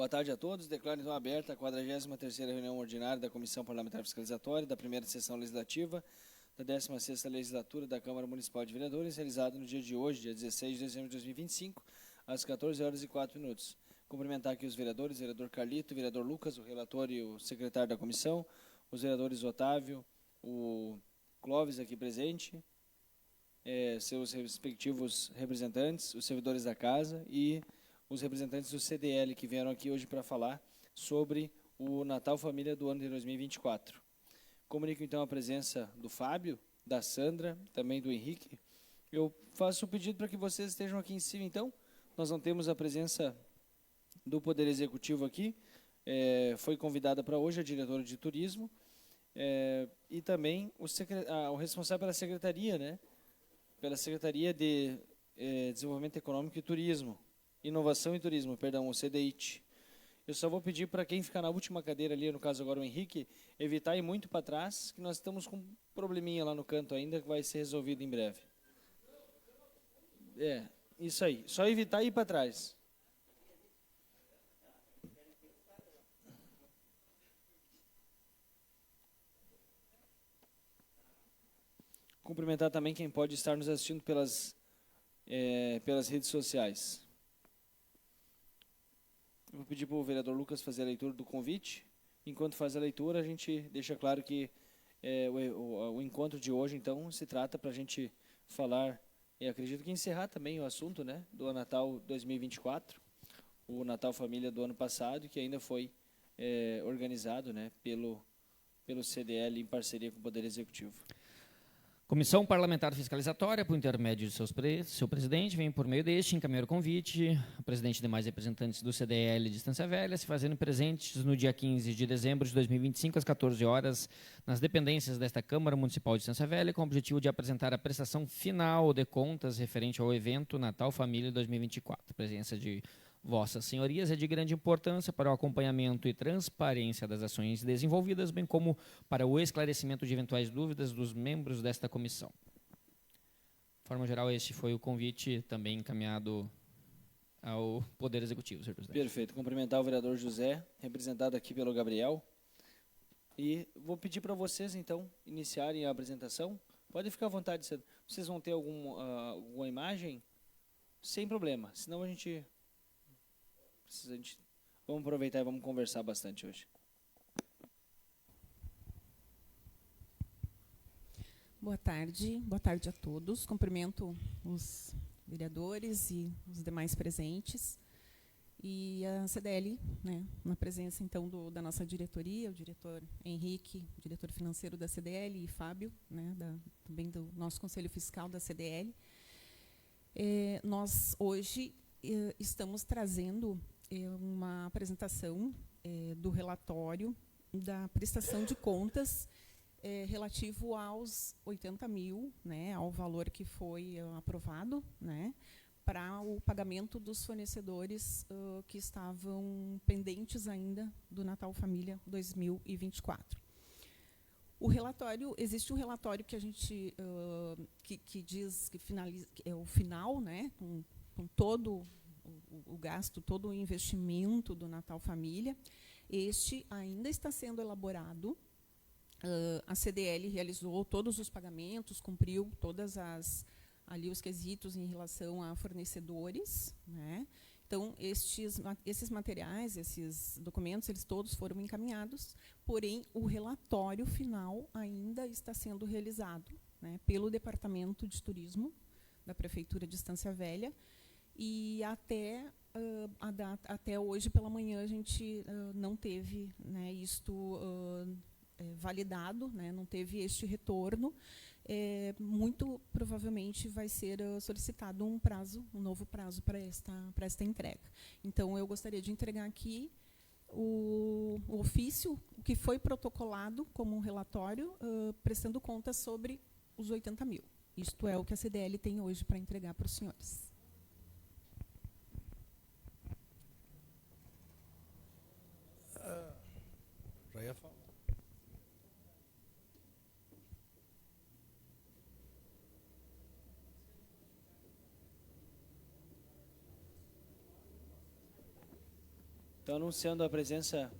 Boa tarde a todos. Declaro então aberta a 43ª reunião ordinária da Comissão Parlamentar Fiscalizatória da primeira sessão legislativa da 16ª Legislatura da Câmara Municipal de Vereadores, realizada no dia de hoje, dia 16 de dezembro de 2025, às 14h04. Cumprimentar aqui os vereadores, vereador Carlito, vereador Lucas, o relator e o secretário da comissão, os vereadores Otávio, o Clóvis aqui presente, seus respectivos representantes, os servidores da casa e os representantes do CDL que vieram aqui hoje para falar sobre o Natal Família do ano de 2024. Comunico então a presença do Fábio, da Sandra, também do Henrique. Eu faço o pedido para que vocês estejam aqui em cima então. Nós não temos a presença do Poder Executivo aqui. Foi convidada para hoje a diretora de turismo e também o responsável pela secretaria, né? Pela Secretaria de Desenvolvimento Econômico e Turismo. Inovação e Turismo, perdão, o CDIT. Eu só vou pedir para quem ficar na última cadeira ali, no caso agora o Henrique, evitar ir muito para trás, que nós estamos com um probleminha lá no canto ainda, que vai ser resolvido em breve. Isso aí. Só evitar ir para trás. Cumprimentar também quem pode estar nos assistindo pelas redes sociais. Eu vou pedir para o vereador Lucas fazer a leitura do convite. Enquanto faz a leitura, a gente deixa claro que o encontro de hoje, então, se trata para a gente falar, e acredito que encerrar também o assunto, né, do Natal 2024, o Natal Família do ano passado, que ainda foi organizado, né, pelo CDL em parceria com o Poder Executivo. Comissão Parlamentar Fiscalizatória, por intermédio de seu presidente, vem por meio deste encaminhar o convite, o presidente e demais representantes do CDL de Estância Velha se fazendo presentes no dia 15 de dezembro de 2025, às 14 horas, nas dependências desta Câmara Municipal de Estância Velha, com o objetivo de apresentar a prestação final de contas referente ao evento Natal Família 2024. A presença de Vossas Senhorias é de grande importância para o acompanhamento e transparência das ações desenvolvidas, bem como para o esclarecimento de eventuais dúvidas dos membros desta comissão. De forma geral, este foi o convite também encaminhado ao Poder Executivo, senhor presidente. Perfeito. Cumprimentar o vereador José, representado aqui pelo Gabriel. E vou pedir para vocês, então, iniciarem a apresentação. Pode ficar à vontade. Vocês vão ter alguma imagem? Sem problema. Senão a gente... Vamos aproveitar e vamos conversar bastante hoje. Boa tarde a todos. Cumprimento os vereadores e os demais presentes. E a CDL, né, na presença, então, da nossa diretoria, o diretor Henrique, diretor financeiro da CDL, e Fábio, né, também do nosso Conselho Fiscal da CDL. Nós, hoje, estamos trazendo uma apresentação do relatório da prestação de contas relativo aos 80 mil, né, ao valor que foi aprovado, né, para o pagamento dos fornecedores que estavam pendentes ainda do Natal Família 2024. O relatório, existe um relatório que a gente que diz que finaliza, é o final, né, com todo o gasto, todo o investimento do Natal Família. Este ainda está sendo elaborado. A CDL realizou todos os pagamentos, cumpriu todas ali os quesitos em relação a fornecedores, né? Então, esses materiais, esses documentos, eles todos foram encaminhados, porém, o relatório final ainda está sendo realizado, né, pelo Departamento de Turismo da Prefeitura de Estância Velha. E até hoje pela manhã a gente não teve, né, isto validado, né, não teve este retorno. Muito provavelmente vai ser solicitado um novo prazo para esta entrega. Então, eu gostaria de entregar aqui o ofício que foi protocolado como um relatório, prestando contas sobre os 80 mil. Isto é o que a CDL tem hoje para entregar para os senhores. Já ia falar. Então, anunciando a presença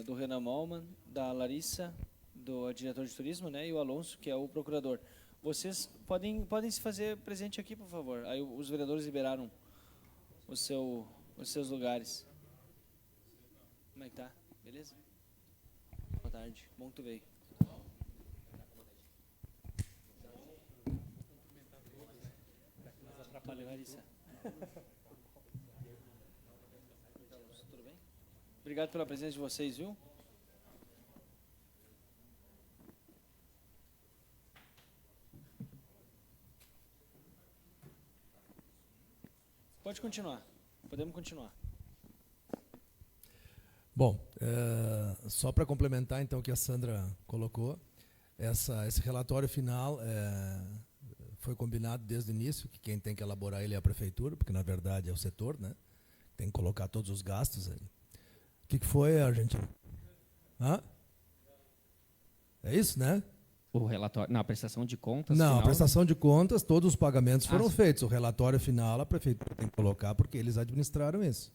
do Renan Malman, da Larissa, do diretor de turismo, né, e o Alonso, que é o procurador. Vocês podem se fazer presente aqui, por favor. Aí os vereadores liberaram os seus lugares. Como é que tá? Beleza? Boa tarde. Bom que tu veio. Atrapalha, Larissa. Tudo bem? Obrigado pela presença de vocês, viu? Pode continuar. Podemos continuar. Bom, só para complementar então o que a Sandra colocou, esse relatório final foi combinado desde o início, que quem tem que elaborar ele é a prefeitura, porque na verdade é o setor, né? Tem que colocar todos os gastos aí. O que foi, Argentina? Hã? É isso, né? O relatório, a prestação de contas? Não, final, a prestação de contas, todos os pagamentos foram sim. feitos. O relatório final a prefeitura tem que colocar porque eles administraram isso.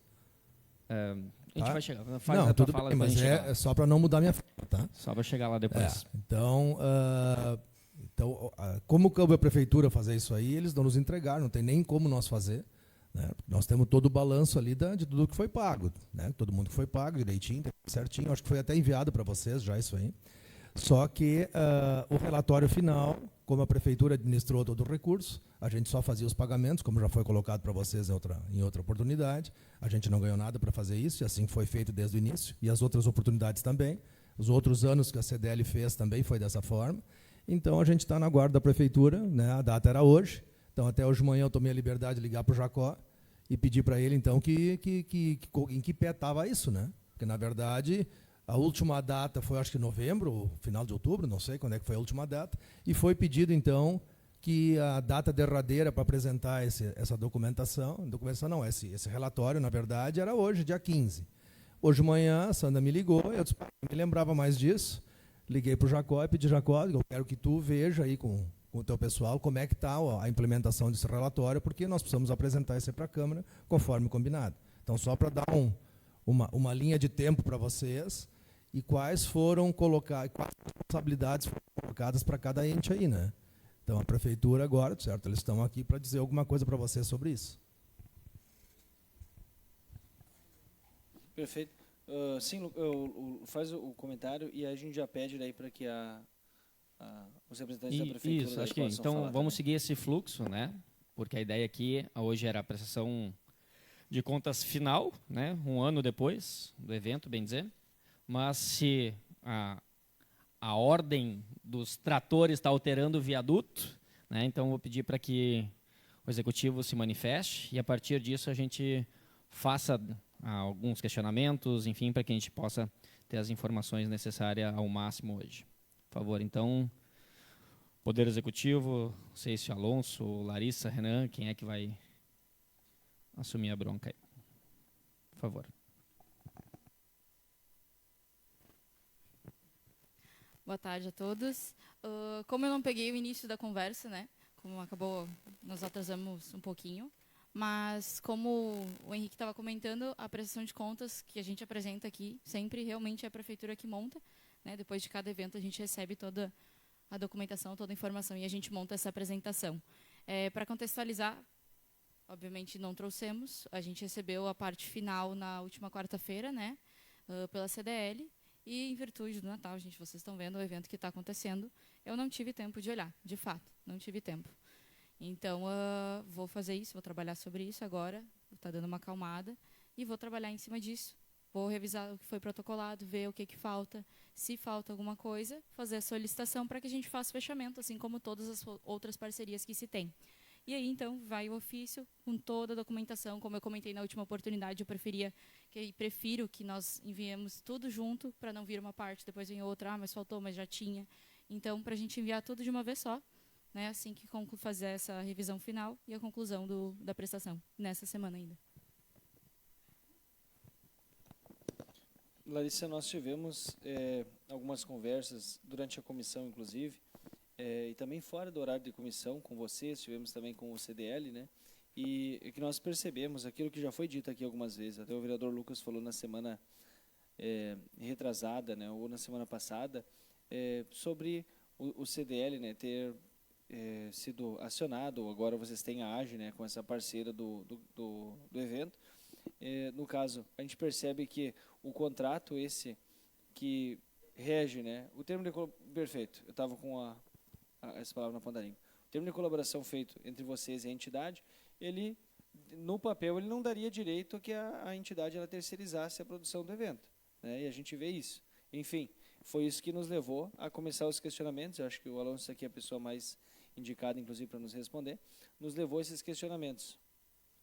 A gente vai chegar. Faz Não, a tua tudo fala bem, depois mas a gente chega lá. é só para não mudar minha fala, tá? Só para chegar lá depois. Então, como cabe a prefeitura fazer isso aí, eles não nos entregaram, não tem nem como nós fazer. Né? Nós temos todo o balanço ali de tudo que foi pago. Né? Todo mundo que foi pago direitinho, certinho. Acho que foi até enviado para vocês já isso aí. Só que o relatório final, como a prefeitura administrou todo o recurso, a gente só fazia os pagamentos, como já foi colocado para vocês em outra oportunidade. A gente não ganhou nada para fazer isso, e assim foi feito desde o início. E as outras oportunidades também. Os outros anos que a CDL fez também foi dessa forma. Então, a gente está na guarda da prefeitura, né? A data era hoje. Então, até hoje de manhã eu tomei a liberdade de ligar para o Jacó e pedir para ele, então, em que pé estava isso, né? Porque, na verdade, a última data foi, acho que novembro, final de outubro, não sei quando é que foi a última data, e foi pedido, então, que a data derradeira para apresentar essa documentação não, esse relatório, na verdade, era hoje, dia 15. Hoje de manhã, a Sandra me ligou, eu disse, não me lembrava mais disso, liguei para o Jacó e pedi, Jacó, eu quero que tu veja aí com o teu pessoal como é que está a implementação desse relatório, porque nós precisamos apresentar isso para a Câmara conforme combinado. Então, só para dar uma linha de tempo para vocês e quais responsabilidades foram colocadas para cada ente aí, né? Então, a prefeitura agora, certo, eles estão aqui para dizer alguma coisa para vocês sobre isso. Perfeito. Sim, faz o comentário e a gente já pede daí para que os representantes da prefeitura... Isso, acho que então vamos seguir esse fluxo, né? Porque a ideia aqui hoje era a prestação de contas final, né? Um ano depois do evento, bem dizer. Mas se a ordem dos tratores está alterando o viaduto, né? Então vou pedir para que o executivo se manifeste e a partir disso a gente faça alguns questionamentos, enfim, para que a gente possa ter as informações necessárias ao máximo hoje. Por favor, então, Poder Executivo, não sei se Alonso, Larissa, Renan, quem é que vai assumir a bronca aí? Por favor. Boa tarde a todos. Como eu não peguei o início da conversa, né? Como acabou, nós atrasamos um pouquinho. Mas, como o Henrique estava comentando, a prestação de contas que a gente apresenta aqui, sempre realmente é a prefeitura que monta. Né? Depois de cada evento, a gente recebe toda a documentação, toda a informação e a gente monta essa apresentação. Para contextualizar, obviamente não trouxemos, a gente recebeu a parte final na última quarta-feira, né? Pela CDL, e em virtude do Natal, gente, vocês estão vendo o evento que está acontecendo, eu não tive tempo de olhar, de fato, não tive tempo. Então, vou fazer isso, vou trabalhar sobre isso agora, está dando uma acalmada, e vou trabalhar em cima disso. Vou revisar o que foi protocolado, ver o que falta, se falta alguma coisa, fazer a solicitação para que a gente faça o fechamento, assim como todas as outras parcerias que se tem. E aí, então, vai o ofício com toda a documentação, como eu comentei na última oportunidade, eu prefiro que nós enviemos tudo junto, para não vir uma parte, depois vem outra, mas faltou, mas já tinha. Então, para a gente enviar tudo de uma vez só, né, assim que fazer essa revisão final e a conclusão da prestação, nessa semana ainda. Larissa, nós tivemos algumas conversas durante a comissão, inclusive, e também fora do horário de comissão com vocês, tivemos também com o CDL, né? e que nós percebemos aquilo que já foi dito aqui algumas vezes, até o vereador Lucas falou na semana retrasada, né, ou na semana passada, sobre o CDL, né, ter sido acionado, ou agora vocês têm a AGE, né, com essa parceira do evento. No caso, a gente percebe que o contrato esse que rege, né, o termo de perfeito, eu estava com essa palavra na ponta da língua. O termo de colaboração feito entre vocês e a entidade, ele, no papel, ele não daria direito a que a entidade ela terceirizasse a produção do evento, né, e a gente vê isso. Enfim, foi isso que nos levou a começar os questionamentos. Eu acho que o Alonso aqui é a pessoa mais indicada, inclusive, para nos responder. Nos levou a esses questionamentos.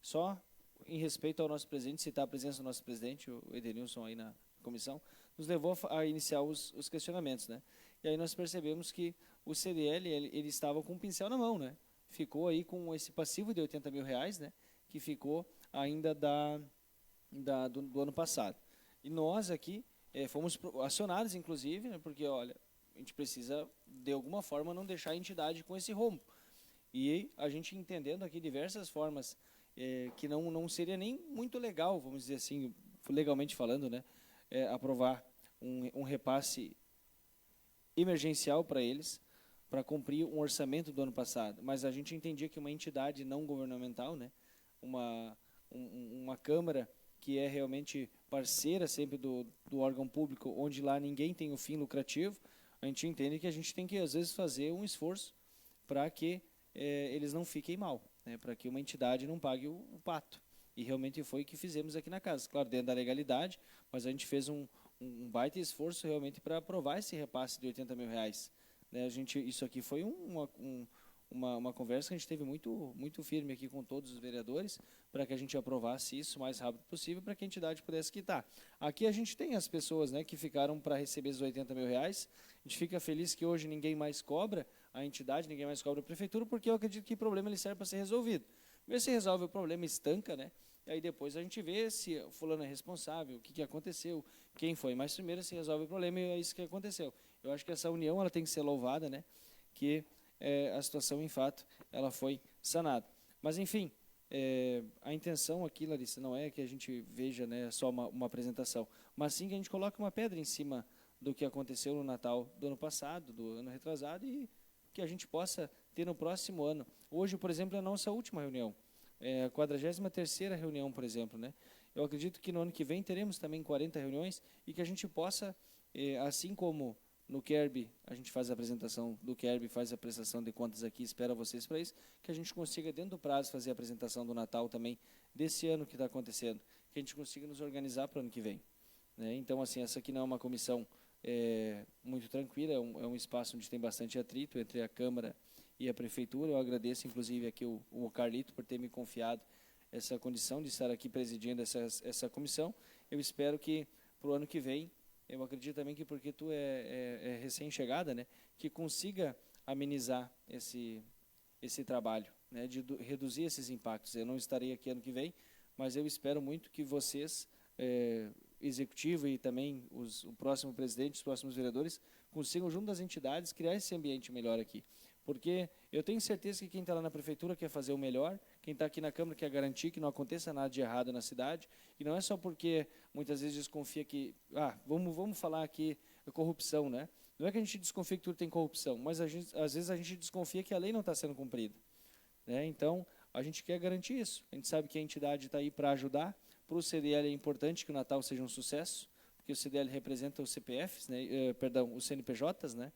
Só em respeito ao nosso presidente, citar a presença do nosso presidente, o Edenilson, aí na comissão, nos levou a iniciar os questionamentos, né? E aí nós percebemos que o CDL ele estava com um pincel na mão, né? Ficou aí com esse passivo de R$80 mil, né? Que ficou ainda do ano passado. E nós aqui fomos acionados, inclusive, né? Porque, olha, a gente precisa, de alguma forma, não deixar a entidade com esse rombo. E a gente entendendo aqui diversas formas que não seria nem muito legal, vamos dizer assim, legalmente falando, né? Aprovar um repasse emergencial para eles, para cumprir um orçamento do ano passado. Mas a gente entendia que uma entidade não governamental, né? Uma Câmara que é realmente parceira sempre do órgão público, onde lá ninguém tem o fim lucrativo, a gente entende que a gente tem que, às vezes, fazer um esforço para que eles não fiquem mal, né, para que uma entidade não pague o pato. E realmente foi o que fizemos aqui na casa. Claro, dentro da legalidade, mas a gente fez um baita esforço realmente para aprovar esse repasse de R$80 mil. Né, isso aqui foi uma conversa que a gente teve muito firme aqui com todos os vereadores, para que a gente aprovasse isso o mais rápido possível, para que a entidade pudesse quitar. Aqui a gente tem as pessoas, né, que ficaram para receber os R$80 mil. A gente fica feliz que hoje ninguém mais cobra a entidade, ninguém mais cobra a prefeitura, porque eu acredito que o problema ele serve para ser resolvido. Vê se resolve o problema, estanca, né? E aí depois a gente vê se o fulano é responsável, o que aconteceu, quem foi. Mas primeiro se resolve o problema e é isso que aconteceu. Eu acho que essa união ela tem que ser louvada, né? Que a situação, em fato, ela foi sanada. Mas, enfim, a intenção aqui, Larissa, não é que a gente veja, né, só uma apresentação, mas sim que a gente coloque uma pedra em cima do que aconteceu no Natal do ano passado, do ano retrasado, e que a gente possa ter no próximo ano. Hoje, por exemplo, é a nossa última reunião, a 43ª reunião, por exemplo, né? Eu acredito que no ano que vem teremos também 40 reuniões e que a gente possa, assim como no KERB, a gente faz a apresentação do KERB, faz a prestação de contas aqui, espera vocês para isso, que a gente consiga, dentro do prazo, fazer a apresentação do Natal também, desse ano que está acontecendo, que a gente consiga nos organizar para o ano que vem, né? Então, assim, essa aqui não é uma comissão muito tranquila, é um espaço onde tem bastante atrito entre a Câmara e a Prefeitura. Eu agradeço, inclusive, aqui o Carlito por ter me confiado essa condição de estar aqui presidindo essa comissão. Eu espero que, para o ano que vem, eu acredito também que, porque tu é recém-chegada, né, que consiga amenizar esse trabalho, né, de reduzir esses impactos. Eu não estarei aqui ano que vem, mas eu espero muito que vocês, executivo e também o próximo presidente, os próximos vereadores, consigam, junto das entidades, criar esse ambiente melhor aqui. Porque eu tenho certeza que quem está lá na prefeitura quer fazer o melhor, quem está aqui na Câmara quer garantir que não aconteça nada de errado na cidade, e não é só porque muitas vezes desconfia que, vamos falar aqui corrupção, né? Não é que a gente desconfia que tudo tem corrupção, mas às vezes a gente desconfia que a lei não está sendo cumprida, né? Então, a gente quer garantir isso. A gente sabe que a entidade está aí para ajudar. Para o CDL é importante que o Natal seja um sucesso, porque o CDL representa os CPFs, né, os CNPJs, né,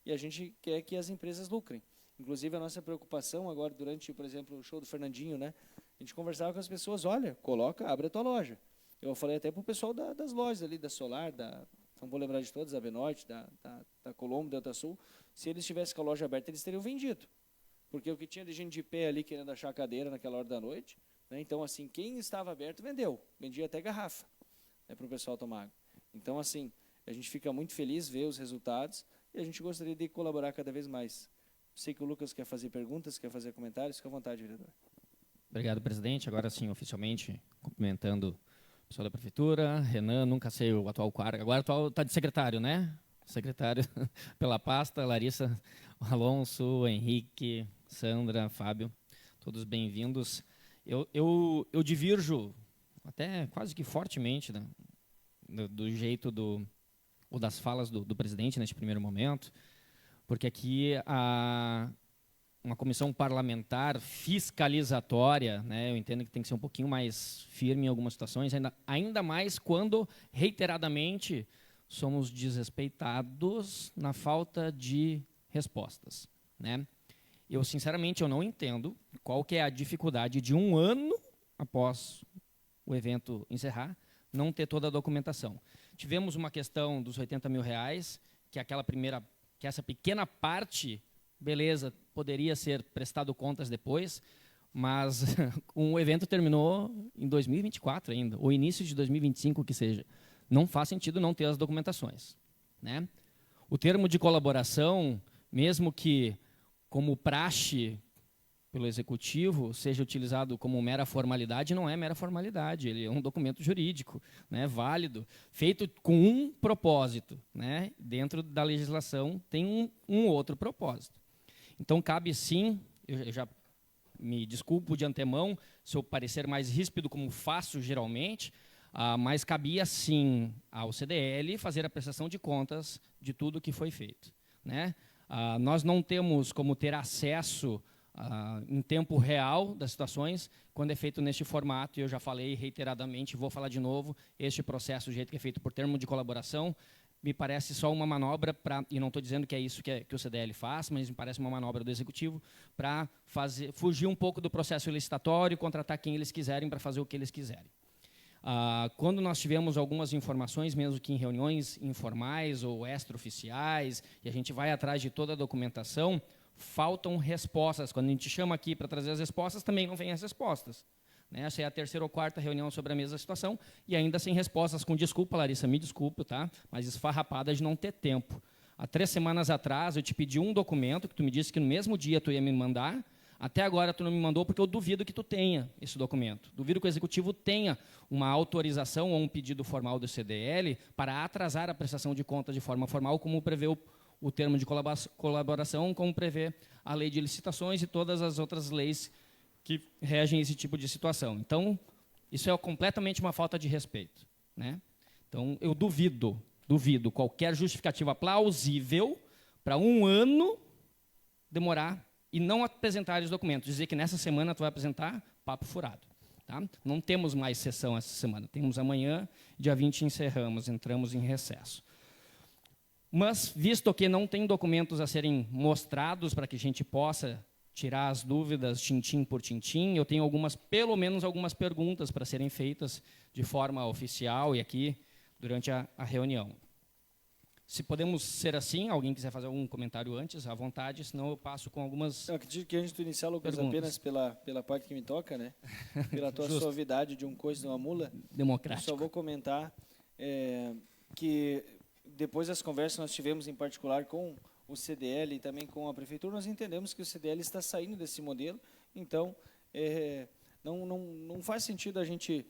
e a gente quer que as empresas lucrem. Inclusive, a nossa preocupação agora, durante, por exemplo, o show do Fernandinho, né, a gente conversava com as pessoas, olha, abre a tua loja. Eu falei até para o pessoal das lojas ali, da Solar, não vou lembrar de todas, da Benorte, da Colombo, da Delta-Sul, se eles tivessem com a loja aberta, eles teriam vendido. Porque o que tinha de gente de pé ali querendo achar cadeira naquela hora da noite, né? Então, assim, quem estava aberto vendeu, vendia até garrafa, né, para o pessoal tomar água. Então, assim, a gente fica muito feliz ver os resultados e a gente gostaria de colaborar cada vez mais. Sei que o Lucas quer fazer perguntas, quer fazer comentários, fica à vontade, vereador. Obrigado, presidente. Agora sim, oficialmente, cumprimentando o pessoal da prefeitura, Renan, nunca sei o atual cargo, agora está de secretário, né? Secretário pela pasta, Larissa, Alonso, Henrique, Sandra, Fábio, todos bem-vindos. Eu divirjo até quase que fortemente, né, do jeito ou das falas do presidente neste primeiro momento, porque aqui uma comissão parlamentar fiscalizatória, né, eu entendo que tem que ser um pouquinho mais firme em algumas situações, ainda mais quando, reiteradamente, somos desrespeitados na falta de respostas, né? Sinceramente, eu não entendo qual que é a dificuldade de um ano após o evento encerrar, não ter toda a documentação. Tivemos uma questão dos R$80 mil, que essa pequena parte, beleza, poderia ser prestado contas depois, mas o evento terminou em 2024 ainda, ou início de 2025, que seja. Não faz sentido não ter as documentações, né? O termo de colaboração, mesmo que como praxe pelo Executivo seja utilizado como mera formalidade, não é mera formalidade, ele é um documento jurídico, né, válido, feito com um propósito, né, dentro da legislação tem um outro propósito. Então, cabe sim, eu já me desculpo de antemão se eu parecer mais ríspido, como faço geralmente, mas cabia sim ao CDL fazer a prestação de contas de tudo que foi feito, né? Nós não temos como ter acesso em tempo real das situações quando é feito neste formato, e eu já falei reiteradamente, vou falar de novo, este processo, do jeito que é feito por termo de colaboração, me parece só uma manobra, e não estou dizendo que é isso que o CDL faz, mas me parece uma manobra do Executivo para fugir um pouco do processo licitatório e contratar quem eles quiserem para fazer o que eles quiserem. Quando nós tivemos algumas informações, mesmo que em reuniões informais ou extraoficiais, e a gente vai atrás de toda a documentação, faltam respostas. Quando a gente chama aqui para trazer as respostas, também não vem as respostas, né? Essa é a terceira ou quarta reunião sobre a mesma situação, e ainda sem respostas, com desculpa, Larissa, me desculpe, tá? Mas esfarrapada de não ter tempo. Há 3 semanas atrás, eu te pedi um documento, que tu me disse que no mesmo dia tu ia me mandar. Até agora tu não me mandou porque eu duvido que tu tenha esse documento. Duvido que o Executivo tenha uma autorização ou um pedido formal do CDL para atrasar a prestação de contas de forma formal, como prevê o termo de colaboração, como prevê a lei de licitações e todas as outras leis que regem esse tipo de situação. Então, isso é completamente uma falta de respeito, né? Então, eu duvido qualquer justificativa plausível para um ano demorar e não apresentar os documentos. Dizer que nessa semana tu vai apresentar, papo furado. Tá? Não temos mais sessão essa semana. Temos amanhã, dia 20 entramos em recesso. Mas, visto que não tem documentos a serem mostrados para que a gente possa tirar as dúvidas tintim por tintim, eu tenho pelo menos algumas perguntas para serem feitas de forma oficial e aqui durante a reunião. Se podemos ser assim, alguém quiser fazer algum comentário antes, à vontade, senão eu passo com algumas Eu acredito que antes de tu iniciar, Lucas, perguntas. apenas pela parte que me toca, né? Pela tua suavidade de um coice de uma mula, democráticas. eu só vou comentar que depois das conversas que nós tivemos, em particular com o CDL e também com a Prefeitura, nós entendemos que o CDL está saindo desse modelo, então não faz sentido a gente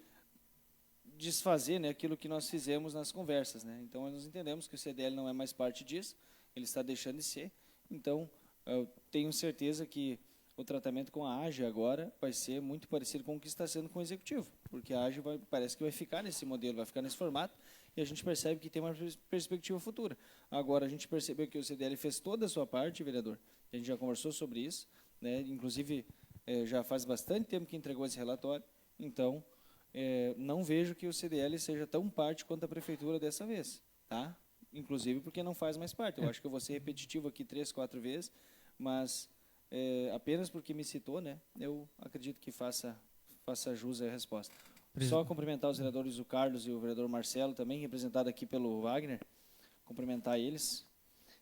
desfazer, né, aquilo que nós fizemos nas conversas, né? Então nós entendemos que o CDL não é mais parte disso, ele está deixando de ser. Então eu tenho certeza que o tratamento com a AGE agora vai ser muito parecido com o que está sendo com o Executivo, porque a AGE parece que vai ficar nesse modelo, vai ficar nesse formato, e a gente percebe que tem uma perspectiva futura. Agora a gente percebeu que o CDL fez toda a sua parte, vereador, a gente já conversou sobre isso, né? Inclusive já faz bastante tempo que entregou esse relatório, então não vejo que o CDL seja tão parte quanto a Prefeitura dessa vez, tá? Inclusive porque não faz mais parte. Eu acho que eu vou ser repetitivo aqui 3, 4 vezes, mas apenas porque me citou, né, eu acredito que faça jus à resposta. Só cumprimentar os vereadores, o Carlos e o vereador Marcelo, também representado aqui pelo Wagner, cumprimentar eles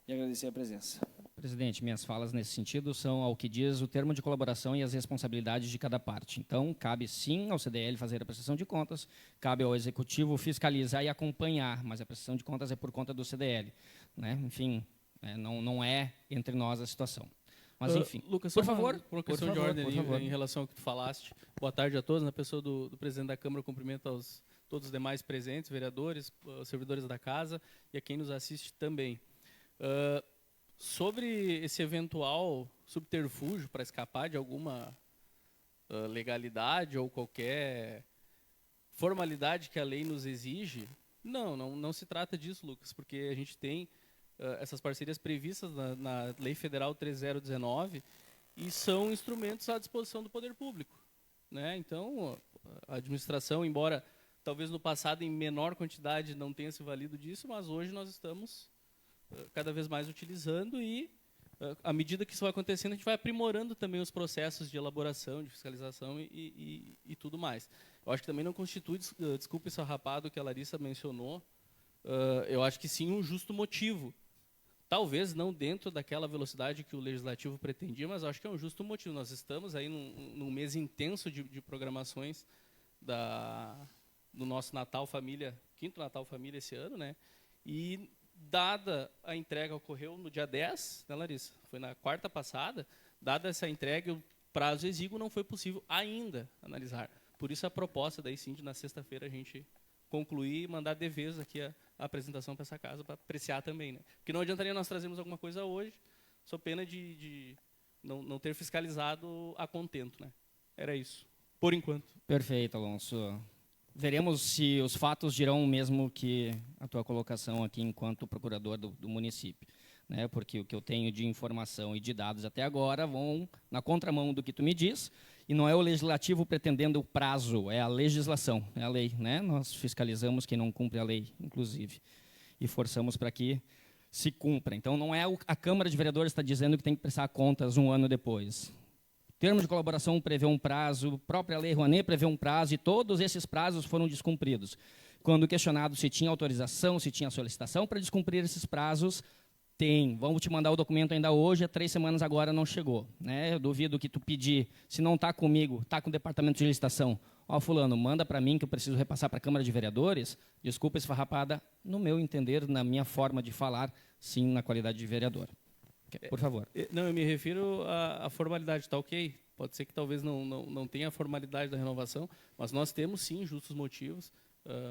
e agradecer a presença. Presidente, minhas falas nesse sentido são ao que diz o termo de colaboração e as responsabilidades de cada parte. Então, cabe sim ao CDL fazer a prestação de contas, cabe ao Executivo fiscalizar e acompanhar, mas a prestação de contas é por conta do CDL, né? Enfim, não é entre nós a situação. Mas, enfim, Lucas, por favor, por questão de ordem em relação ao que tu falaste, boa tarde a todos, na pessoa do presidente da Câmara, cumprimento todos os demais presentes, vereadores, servidores da casa e a quem nos assiste também. Sobre esse eventual subterfúgio para escapar de alguma legalidade ou qualquer formalidade que a lei nos exige. Não se trata disso, Lucas, porque a gente tem essas parcerias previstas na Lei Federal 3019 e são instrumentos à disposição do poder público, né? Então, a administração, embora talvez no passado em menor quantidade não tenha se valido disso, mas hoje nós estamos cada vez mais utilizando e, à medida que isso vai acontecendo, a gente vai aprimorando também os processos de elaboração, de fiscalização e tudo mais. Eu acho que também não constitui, desculpe esse arrapado que a Larissa mencionou, eu acho que sim um justo motivo. Talvez não dentro daquela velocidade que o Legislativo pretendia, mas acho que é um justo motivo. Nós estamos aí num mês intenso de programações do nosso Natal Família, 5º Natal Família esse ano, né? E dada a entrega, ocorreu no dia 10, né, Larissa? Foi na quarta passada. Dada essa entrega, o prazo exíguo, não foi possível ainda analisar. Por isso a proposta, daí sim, de na sexta-feira a gente concluir e mandar de vez aqui a apresentação para essa casa, para apreciar também, né? Porque não adiantaria nós trazermos alguma coisa hoje, só pena de não ter fiscalizado a contento, né? Era isso, por enquanto. Perfeito, Alonso. Veremos se os fatos dirão o mesmo que a tua colocação aqui enquanto procurador do município, né? Porque o que eu tenho de informação e de dados até agora vão na contramão do que tu me diz, e não é o legislativo pretendendo o prazo, é a legislação, é a lei, né? Nós fiscalizamos quem não cumpre a lei, inclusive, e forçamos para que se cumpra. Então, não é a Câmara de Vereadores está dizendo que tem que prestar contas um ano depois. O termo de colaboração prevê um prazo, a própria Lei Rouanet prevê um prazo, e todos esses prazos foram descumpridos. Quando questionado se tinha autorização, se tinha solicitação para descumprir esses prazos, tem. Vamos te mandar o documento ainda hoje, há 3 semanas agora não chegou, né? Eu duvido que tu pedir, se não está comigo, está com o departamento de licitação, ó, fulano, manda para mim que eu preciso repassar para a Câmara de Vereadores, desculpa esfarrapada, no meu entender, na minha forma de falar, sim, na qualidade de vereador. Por favor. Não, eu me refiro à formalidade, está ok? Pode ser que talvez não tenha a formalidade da renovação, mas nós temos sim justos motivos.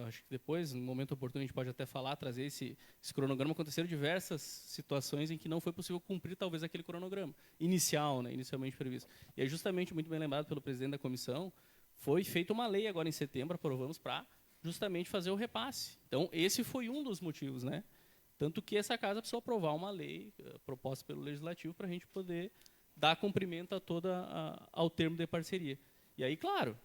Acho que depois, no momento oportuno, a gente pode até falar, trazer esse cronograma. Aconteceram diversas situações em que não foi possível cumprir, talvez, aquele cronograma inicial, né, inicialmente previsto. E é justamente, muito bem lembrado pelo presidente da comissão, foi feita uma lei agora em setembro, aprovamos para justamente fazer o repasse. Então, esse foi um dos motivos, né? Tanto que essa casa precisou aprovar uma lei proposta pelo Legislativo para a gente poder dar cumprimento ao termo de parceria. E aí, claro,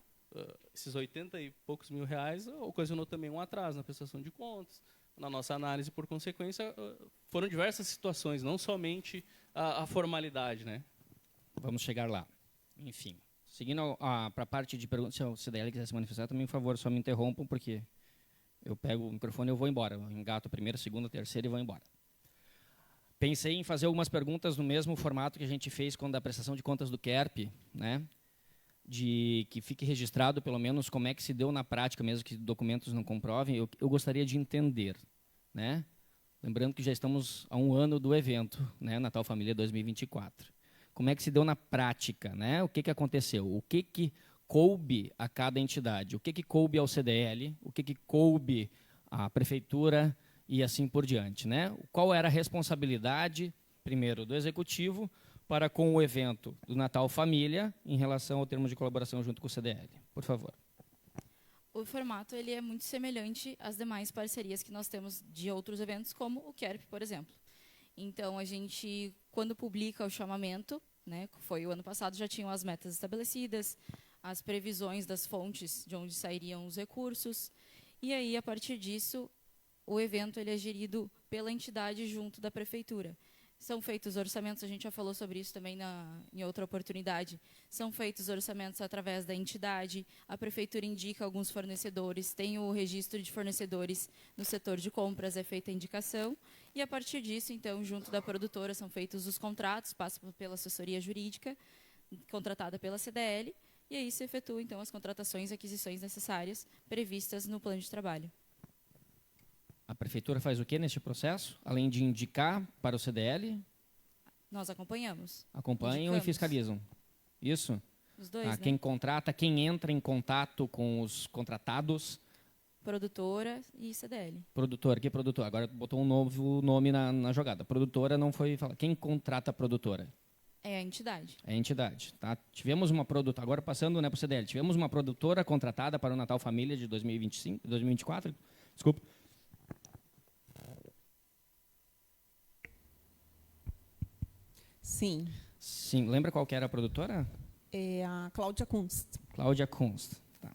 esses 80 e poucos mil reais ocasionou também um atraso na prestação de contas, na nossa análise, por consequência, foram diversas situações, não somente a formalidade, né? Vamos chegar lá. Enfim, seguindo para a parte de perguntas, se o CDL quiser se manifestar, também, por favor, só me interrompam, porque eu pego o microfone e eu vou embora. Eu engato a primeira, segunda, terceira e vou embora. Pensei em fazer algumas perguntas no mesmo formato que a gente fez quando a prestação de contas do KERP, né? De que fique registrado, pelo menos, como é que se deu na prática, mesmo que documentos não comprovem. Eu gostaria de entender, né? Lembrando que já estamos há 1 ano do evento, né? Natal Família 2024. Como é que se deu na prática, né? O que aconteceu? O que coube a cada entidade? O que coube ao CDL? O que coube à prefeitura e assim por diante, né? Qual era a responsabilidade, primeiro, do executivo para com o evento do Natal Família em relação ao termo de colaboração junto com o CDL? Por favor. O formato ele é muito semelhante às demais parcerias que nós temos de outros eventos, como o KERP, por exemplo. Então, a gente, quando publica o chamamento, né, foi o ano passado, já tinham as metas estabelecidas, as previsões das fontes de onde sairiam os recursos, e aí, a partir disso, o evento ele é gerido pela entidade junto da prefeitura. São feitos orçamentos, a gente já falou sobre isso também em outra oportunidade, são feitos orçamentos através da entidade, a prefeitura indica alguns fornecedores, tem o registro de fornecedores no setor de compras, é feita a indicação, e a partir disso, então, junto da produtora, são feitos os contratos, passa pela assessoria jurídica, contratada pela CDL, e aí se efetuam, então, as contratações e aquisições necessárias previstas no plano de trabalho. A prefeitura faz o que neste processo? Além de indicar para o CDL? Nós acompanhamos. Acompanham Indicamos. e fiscalizam. Isso? Os dois, né? Quem contrata, quem entra em contato com os contratados? Produtora e CDL. Produtor, que produtor? Agora botou um novo nome na jogada. Produtora não foi falar. Quem contrata a produtora? É a entidade. É a entidade. Tá? Tivemos uma produtora, agora passando, né, para o CDL, tivemos uma produtora contratada para o Natal Família de 2024. Desculpa. Sim, Sim, lembra qual que era a produtora? é a Cláudia Kunst. Cláudia Kunst. Tá.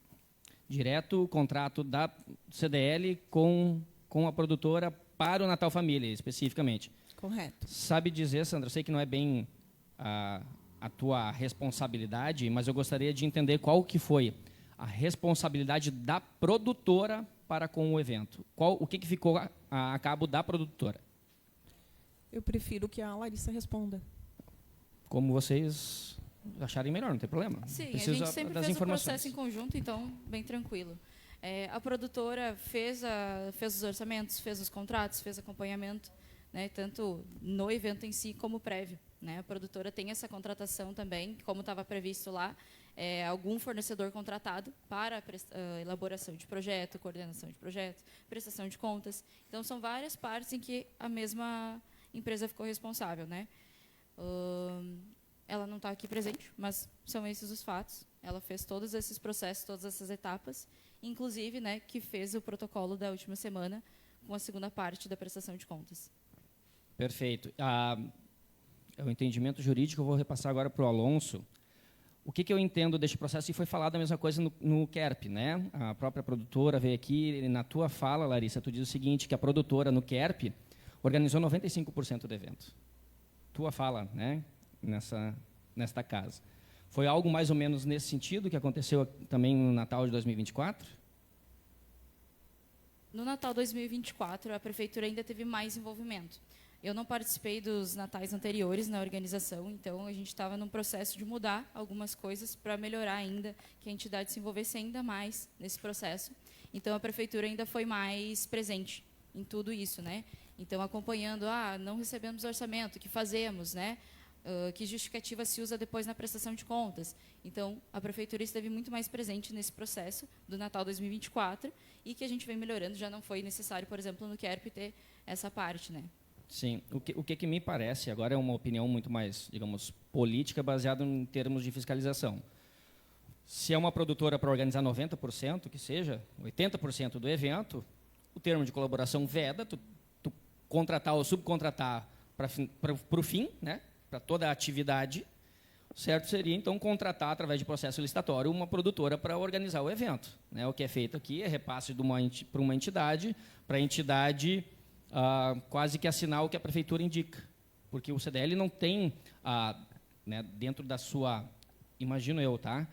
Direto contrato da CDL com a produtora para o Natal Família, especificamente. Correto. Sabe dizer, Sandra, eu sei que não é bem a tua responsabilidade, mas eu gostaria de entender qual que foi a responsabilidade da produtora para com o evento. O que ficou a cabo da produtora? Eu prefiro que a Larissa responda. Como vocês acharem melhor, não tem problema. Sim, Preciso a gente sempre das fez o informações. processo em conjunto, então, bem tranquilo. A produtora fez os orçamentos, fez os contratos, fez acompanhamento, né, tanto no evento em si como prévio. Né? A produtora tem essa contratação também, como estava previsto lá, algum fornecedor contratado para a elaboração de projeto, coordenação de projetos, prestação de contas. Então, são várias partes em que a mesma empresa ficou responsável. Né? Ela não está aqui presente, mas são esses os fatos. Ela fez todos esses processos, todas essas etapas, inclusive, né, que fez o protocolo da última semana com a segunda parte da prestação de contas. Perfeito. O entendimento jurídico eu vou repassar agora para o Alonso. O que eu entendo deste processo, e foi falado a mesma coisa no KERP, né? A própria produtora veio aqui, e na tua fala, Larissa, tu diz o seguinte, que a produtora no KERP organizou 95% do evento. Tua fala, né? Nesta casa. Foi algo mais ou menos nesse sentido que aconteceu também no Natal de 2024? No Natal 2024, a Prefeitura ainda teve mais envolvimento. Eu não participei dos natais anteriores na organização, então a gente estava num processo de mudar algumas coisas para melhorar ainda, que a entidade se envolvesse ainda mais nesse processo. Então, a Prefeitura ainda foi mais presente em tudo isso, né? Então, acompanhando, não recebemos orçamento, o que fazemos, né? Que justificativa se usa depois na prestação de contas. Então, a Prefeitura esteve muito mais presente nesse processo do Natal 2024 e que a gente vem melhorando. Já não foi necessário, por exemplo, no KERP ter essa parte, né? Sim. O que me parece, agora é uma opinião muito mais, digamos, política, baseada em termos de fiscalização. Se é uma produtora para organizar 90%, que seja, 80% do evento, o termo de colaboração veda tu contratar ou subcontratar para o fim, né? Para toda a atividade, certo seria, então, contratar, através de processo licitatório, uma produtora para organizar o evento. Né? O que é feito aqui é repasse para uma entidade, para a entidade quase que assinar o que a Prefeitura indica. Porque o CDL não tem, né, dentro da sua, imagino eu, tá,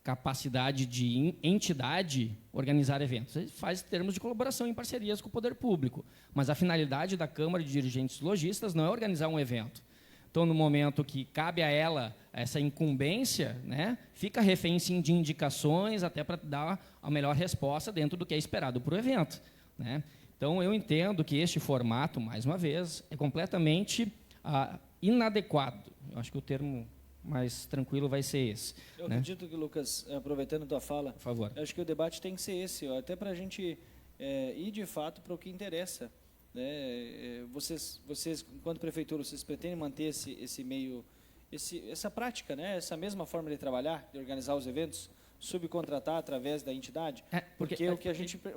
capacidade de entidade organizar eventos. Ele faz termos de colaboração em parcerias com o poder público. Mas a finalidade da Câmara de Dirigentes Lojistas não é organizar um evento. Então, no momento que cabe a ela essa incumbência, né, fica refém, sim, de indicações até para dar a melhor resposta dentro do que é esperado para o evento. Né? Então, eu entendo que este formato, mais uma vez, é completamente inadequado. Eu acho que o termo mais tranquilo vai ser esse. Eu né? acredito que, Lucas, aproveitando a tua fala, por favor, eu acho que o debate tem que ser esse, até para a gente ir, de fato, para o que interessa. Né? Vocês, enquanto prefeitura, vocês pretendem manter esse meio, essa prática, né? Essa mesma forma de trabalhar, de organizar os eventos, subcontratar através da entidade? Porque o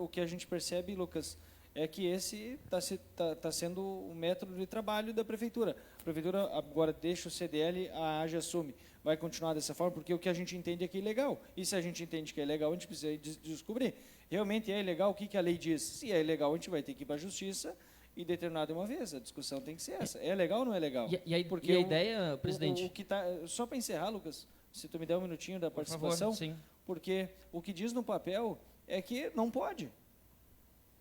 que a gente percebe, Lucas, é que esse está sendo o método de trabalho da Prefeitura. A Prefeitura agora deixa o CDL, a AGE assume. Vai continuar dessa forma, porque o que a gente entende é que é ilegal. E se a gente entende que é ilegal, a gente precisa descobrir. Realmente é ilegal, o que a lei diz? Se é ilegal, a gente vai ter que ir para a Justiça e determinar de uma vez. A discussão tem que ser essa. É legal ou não é legal? E a ideia, presidente? Só para encerrar, Lucas, se tu me der um minutinho da participação, por favor, sim. Porque o que diz no papel é que não pode.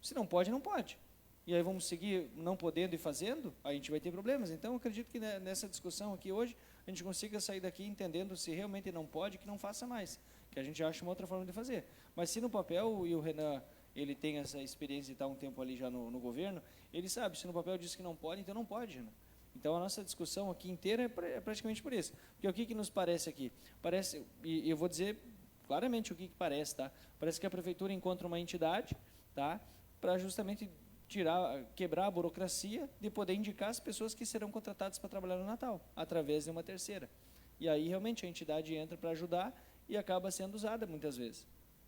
Se não pode, não pode. E aí vamos seguir não podendo e fazendo, a gente vai ter problemas. Então, eu acredito que nessa discussão aqui hoje, a gente consiga sair daqui entendendo se realmente não pode, que não faça mais. Que a gente ache uma outra forma de fazer. Mas se no papel, e o Renan, ele tem essa experiência de estar um tempo ali já no governo, ele sabe, se no papel diz que não pode, então não pode, Renan. Então, a nossa discussão aqui inteira é praticamente por isso. Porque o que nos parece aqui? Parece, e eu vou dizer claramente o que parece, tá? Parece que a Prefeitura encontra uma entidade, tá? Para justamente quebrar a burocracia de poder indicar as pessoas que serão contratadas para trabalhar no Natal, através de uma terceira. E aí, realmente, a entidade entra para ajudar e acaba sendo usada, muitas vezes,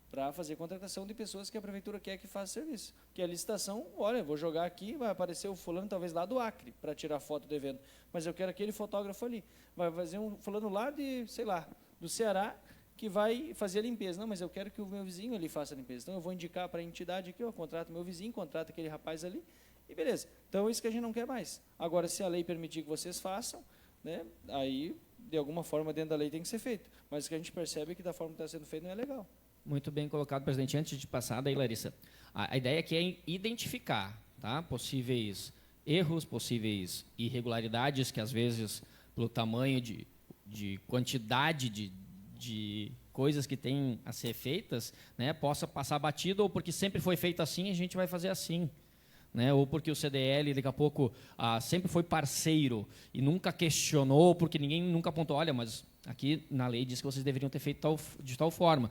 para fazer contratação de pessoas que a prefeitura quer que faça serviço. Que a licitação, olha, vou jogar aqui, vai aparecer o fulano, talvez lá do Acre, para tirar foto do evento, mas eu quero aquele fotógrafo ali. Vai fazer um fulano lá de, sei lá, do Ceará, que vai fazer a limpeza. Não, mas eu quero que o meu vizinho ali faça a limpeza. Então, eu vou indicar para a entidade aqui, eu contrato meu vizinho, contrato aquele rapaz ali, e beleza. Então, é isso que a gente não quer mais. Agora, se a lei permitir que vocês façam, né, aí, de alguma forma, dentro da lei tem que ser feito. Mas o que a gente percebe é que da forma que está sendo feito não é legal. Muito bem colocado, presidente. Antes de passar, daí, Larissa, a ideia aqui é identificar, tá, possíveis erros, possíveis irregularidades que, às vezes, pelo tamanho de quantidade de coisas que têm a ser feitas, né, possa passar batido, ou porque sempre foi feito assim, a gente vai fazer assim. Né, ou porque o CDL, daqui a pouco, sempre foi parceiro e nunca questionou, porque ninguém nunca apontou, olha, mas aqui na lei diz que vocês deveriam ter feito de tal forma.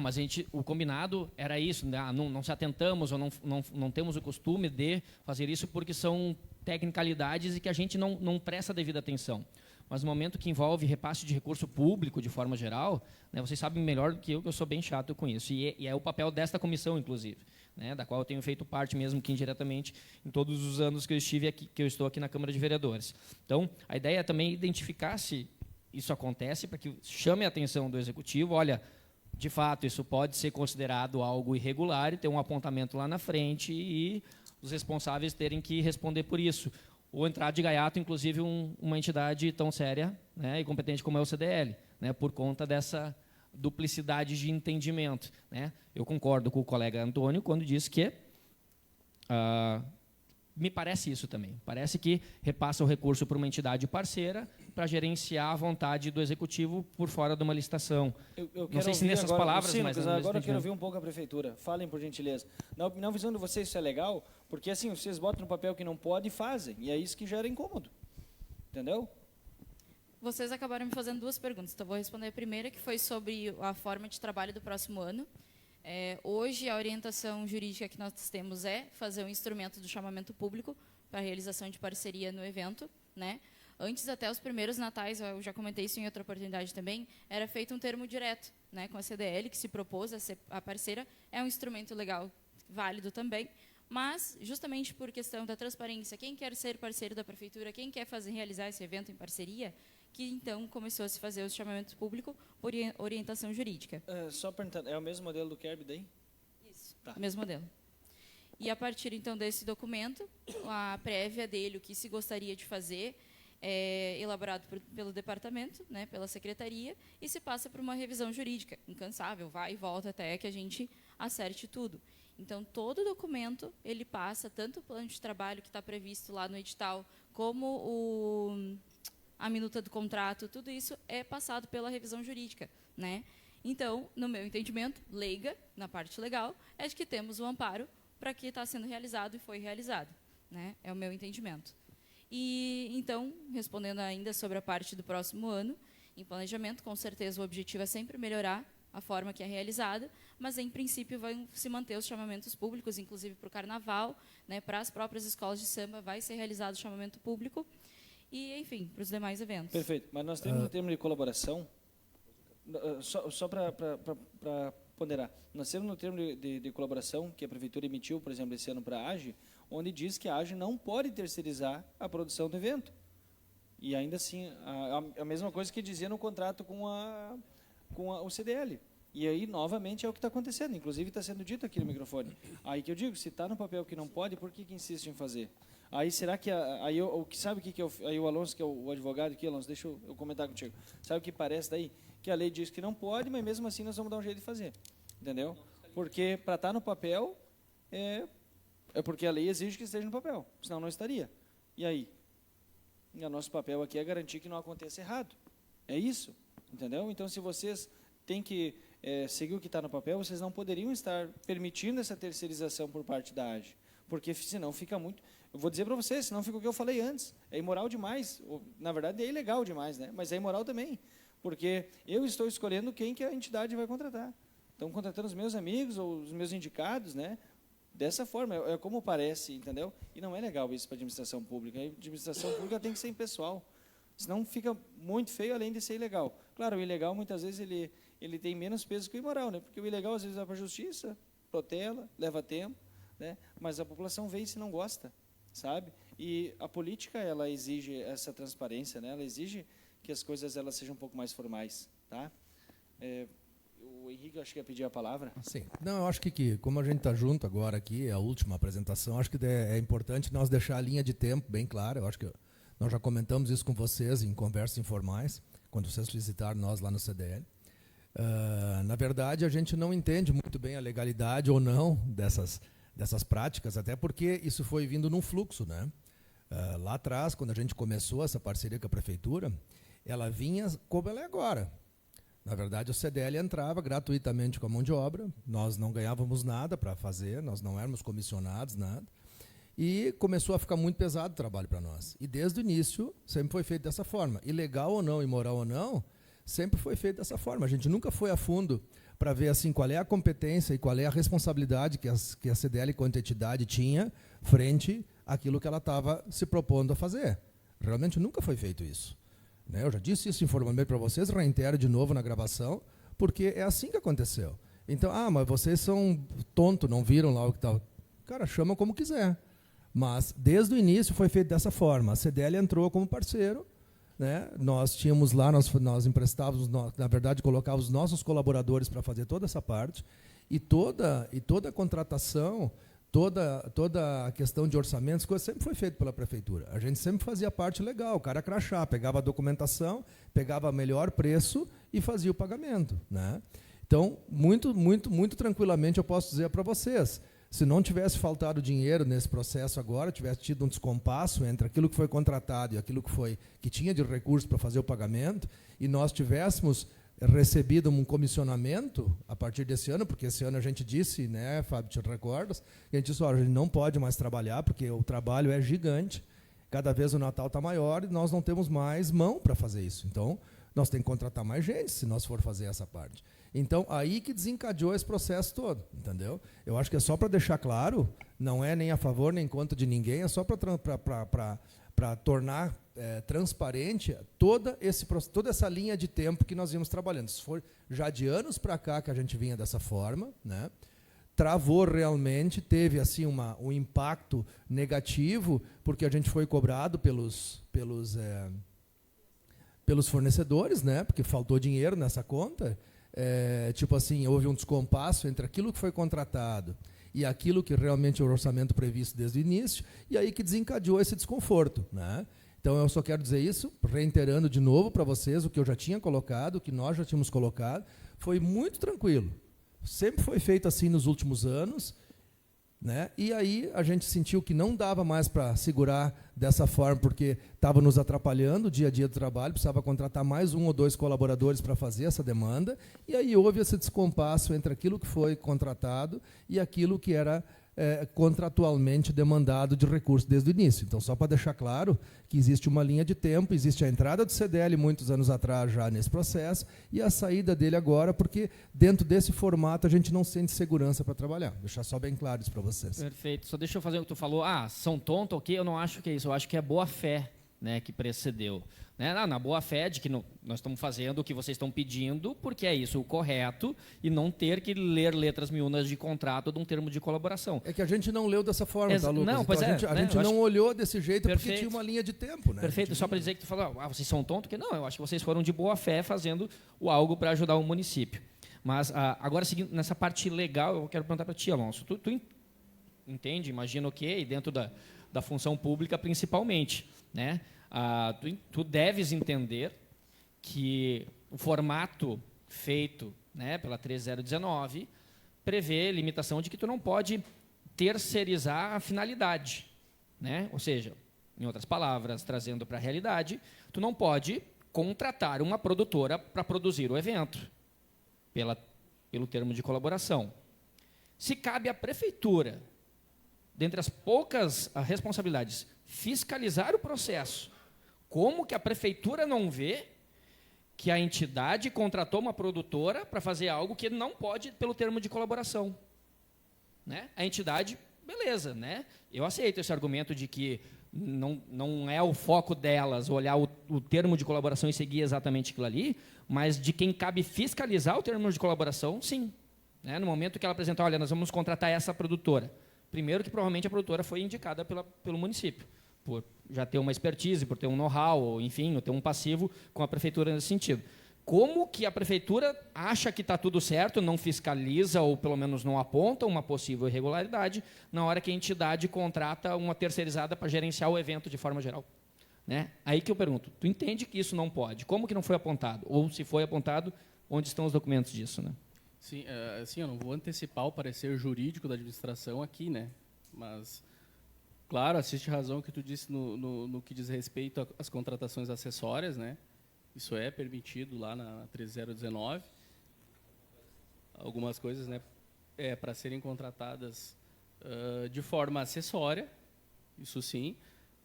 Mas o combinado era isso, né? Não se atentamos ou não temos o costume de fazer isso porque são tecnicalidades e que a gente não presta devida atenção. Mas no momento que envolve repasse de recurso público, de forma geral, né, vocês sabem melhor do que eu sou bem chato com isso. E é o papel desta comissão, inclusive, né, da qual eu tenho feito parte, mesmo que indiretamente, em todos os anos que eu estive aqui, que eu estou aqui na Câmara de Vereadores. Então, a ideia é também identificar se isso acontece, para que chame a atenção do Executivo, olha, de fato, isso pode ser considerado algo irregular e ter um apontamento lá na frente e os responsáveis terem que responder por isso. Ou entrar de gaiato, inclusive, uma entidade tão séria, né, e competente como é o CDL, né, por conta dessa duplicidade de entendimento. Né. Eu concordo com o colega Antônio quando diz que me parece isso também. Parece que repassa o recurso para uma entidade parceira para gerenciar a vontade do Executivo por fora de uma licitação. Não sei se nessas agora, palavras, sim, mas... agora eu quero ouvir um pouco a Prefeitura. Falem, por gentileza. Na visão de vocês, isso é legal? Porque, assim, vocês botam no papel que não pode e fazem. E é isso que gera incômodo. Entendeu? Vocês acabaram me fazendo duas perguntas. Então, vou responder a primeira, que foi sobre a forma de trabalho do próximo ano. Hoje, a orientação jurídica que nós temos é fazer um instrumento do chamamento público para a realização de parceria no evento, né? Antes, até os primeiros natais, eu já comentei isso em outra oportunidade também, era feito um termo direto, né, com a CDL, que se propôs a ser a parceira. É um instrumento legal, válido também, mas, justamente por questão da transparência, quem quer ser parceiro da Prefeitura, quem quer realizar esse evento em parceria, que então começou a se fazer o chamamento público por orientação jurídica. Só perguntando, é o mesmo modelo do KERB daí? Isso, tá. Mesmo modelo. E, a partir, então, desse documento, a prévia dele, o que se gostaria de fazer, é elaborado pelo departamento, né, pela secretaria, e se passa por uma revisão jurídica, incansável, vai e volta até que a gente acerte tudo. Então, todo documento, ele passa, tanto o plano de trabalho que está previsto lá no edital, como a minuta do contrato, tudo isso é passado pela revisão jurídica, né? Então, no meu entendimento, leiga, na parte legal, é de que temos o amparo para que está sendo realizado e foi realizado, né? É o meu entendimento. E, então, respondendo ainda sobre a parte do próximo ano, em planejamento, com certeza o objetivo é sempre melhorar a forma que é realizada, mas, em princípio, vão se manter os chamamentos públicos, inclusive para o Carnaval, né, para as próprias escolas de samba, vai ser realizado o chamamento público e, enfim, para os demais eventos. Perfeito. Mas nós temos um termo de colaboração, só para ponderar, nós temos no termo de colaboração que a Prefeitura emitiu, por exemplo, esse ano para a AGE, onde diz que a AGE não pode terceirizar a produção do evento. E ainda assim, a mesma coisa que dizia no contrato com o CDL. E aí, novamente, é o que está acontecendo. Inclusive, está sendo dito aqui no microfone. Aí que eu digo, se está no papel que não pode, por que insiste em fazer? Aí, será que... sabe o que aí o Alonso, que é o advogado aqui, Alonso, deixa eu comentar contigo. Sabe o que parece daí? Que a lei diz que não pode, mas mesmo assim nós vamos dar um jeito de fazer. Entendeu? Porque para estar no papel, é porque a lei exige que esteja no papel. Senão não estaria. E aí? E o nosso papel aqui é garantir que não aconteça errado. É isso. Entendeu? Então, se vocês têm que seguir o que está no papel, vocês não poderiam estar permitindo essa terceirização por parte da AGE. Porque senão fica muito... Eu vou dizer para vocês, senão fica o que eu falei antes. É imoral demais. Na verdade, é ilegal demais, né? Mas é imoral também. Porque eu estou escolhendo quem que a entidade vai contratar. Estão contratando os meus amigos ou os meus indicados, né? dessa forma, é como parece, entendeu? E não é legal isso para a administração pública. A administração pública tem que ser impessoal, senão fica muito feio, além de ser ilegal. Claro, o ilegal, muitas vezes, ele tem menos peso que o imoral, né? Porque o ilegal, às vezes, vai para a justiça, protela, leva tempo, né? Mas a população vê isso e não gosta, sabe? E a política, ela exige essa transparência, né? Ela exige que as coisas elas sejam um pouco mais formais, tá? O Henrique, eu acho que ia pedir a palavra. Sim. Não, eu acho que como a gente está junto agora aqui, é a última apresentação, acho que é importante nós deixar a linha de tempo bem clara. Eu acho que nós já comentamos isso com vocês em conversas informais, quando vocês visitaram nós lá no CDL. Na verdade, a gente não entende muito bem a legalidade ou não dessas práticas, até porque isso foi vindo num fluxo, né? Lá atrás, quando a gente começou essa parceria com a prefeitura, ela vinha como ela é agora. Na verdade, o CDL entrava gratuitamente com a mão de obra, nós não ganhávamos nada para fazer, nós não éramos comissionados, nada. E começou a ficar muito pesado o trabalho para nós. E desde o início, sempre foi feito dessa forma. Ilegal ou não, imoral ou não, sempre foi feito dessa forma. A gente nunca foi a fundo para ver assim, qual é a competência e qual é a responsabilidade que a CDL, quanto entidade, tinha frente àquilo que ela estava se propondo a fazer. Realmente nunca foi feito isso. Eu já disse isso informalmente para vocês, reitero de novo na gravação, porque é assim que aconteceu. Então, mas vocês são tontos, não viram lá o que estava. Cara, chama como quiser. Mas, desde o início, foi feito dessa forma. A CDL entrou como parceiro, né? Nós tínhamos lá, nós emprestávamos, na verdade, colocávamos os nossos colaboradores para fazer toda essa parte, e toda a contratação, toda a questão de orçamentos, coisa sempre foi feita pela prefeitura. A gente sempre fazia a parte legal, o cara crachá, pegava a documentação, pegava o melhor preço e fazia o pagamento, né? Então, muito tranquilamente eu posso dizer para vocês, se não tivesse faltado dinheiro nesse processo agora, tivesse tido um descompasso entre aquilo que foi contratado e aquilo que tinha de recurso para fazer o pagamento, e nós tivéssemos recebido um comissionamento a partir desse ano, porque esse ano a gente disse, né, Fábio, te recordas, a gente disse, a gente não pode mais trabalhar, porque o trabalho é gigante, cada vez o Natal está maior e nós não temos mais mão para fazer isso. Então, nós temos que contratar mais gente, se nós for fazer essa parte. Então, aí que desencadeou esse processo todo, entendeu? Eu acho que é só para deixar claro, não é nem a favor nem contra de ninguém, é só para tornar transparente toda essa linha de tempo que nós íamos trabalhando. Se for já de anos para cá que a gente vinha dessa forma, né? Travou realmente, teve assim um impacto negativo, porque a gente foi cobrado pelos fornecedores, né? Porque faltou dinheiro nessa conta. Tipo assim, houve um descompasso entre aquilo que foi contratado e aquilo que realmente é o orçamento previsto desde o início, e aí que desencadeou esse desconforto, né? Então, eu só quero dizer isso, reiterando de novo para vocês o que eu já tinha colocado, o que nós já tínhamos colocado, foi muito tranquilo. Sempre foi feito assim nos últimos anos, né? E aí a gente sentiu que não dava mais para segurar dessa forma, porque estava nos atrapalhando o dia a dia do trabalho, precisava contratar mais 1 ou 2 colaboradores para fazer essa demanda, e aí houve esse descompasso entre aquilo que foi contratado e aquilo que era contratualmente demandado de recurso desde o início. Então, só para deixar claro que existe uma linha de tempo, existe a entrada do CDL muitos anos atrás já nesse processo e a saída dele agora, porque dentro desse formato a gente não sente segurança para trabalhar. Deixar só bem claro isso para vocês. Perfeito. Só deixa eu fazer o que tu falou. São tontos, ok? Eu não acho que é isso. Eu acho que é boa fé, né, que precedeu. Né? Na boa fé de que nós estamos fazendo o que vocês estão pedindo, porque é isso o correto, e não ter que ler letras miúdas de contrato de um termo de colaboração. É que a gente não leu dessa forma, tá, Lucas? Não, pois então, a gente não olhou desse jeito. Perfeito. Porque tinha uma linha de tempo. Né? Perfeito, só para dizer que tu falou, vocês são tontos, que não, eu acho que vocês foram de boa fé fazendo algo para ajudar o município. Mas, agora, seguindo nessa parte legal, eu quero perguntar para ti, Alonso, tu entende, imagina o quê? E dentro da função pública, principalmente, né? Tu deves entender que o formato feito, né, pela 13019 prevê limitação de que tu não pode terceirizar a finalidade, né? Ou seja, em outras palavras, trazendo para a realidade, tu não pode contratar uma produtora para produzir o evento pelo termo de colaboração. Se cabe à prefeitura, dentre as poucas responsabilidades, fiscalizar o processo, como que a prefeitura não vê que a entidade contratou uma produtora para fazer algo que não pode pelo termo de colaboração? né? A entidade, beleza, né? Eu aceito esse argumento de que não é o foco delas olhar o termo de colaboração e seguir exatamente aquilo ali, mas de quem cabe fiscalizar o termo de colaboração, sim. Né? No momento que ela apresentar, olha, nós vamos contratar essa produtora. Primeiro que provavelmente a produtora foi indicada pelo município, por já ter uma expertise, por ter um know-how, ou, enfim, ou ter um passivo com a prefeitura nesse sentido. Como que a prefeitura acha que está tudo certo, não fiscaliza ou pelo menos não aponta uma possível irregularidade na hora que a entidade contrata uma terceirizada para gerenciar o evento de forma geral? Né? Aí que eu pergunto, tu entende que isso não pode? Como que não foi apontado? Ou se foi apontado, onde estão os documentos disso? Né? Sim, assim, eu não vou antecipar o parecer jurídico da administração aqui, né? Mas, claro, assiste razão que tu disse no que diz respeito às contratações acessórias, né? Isso é permitido lá na 13019. Algumas coisas, né, para serem contratadas de forma acessória, isso sim,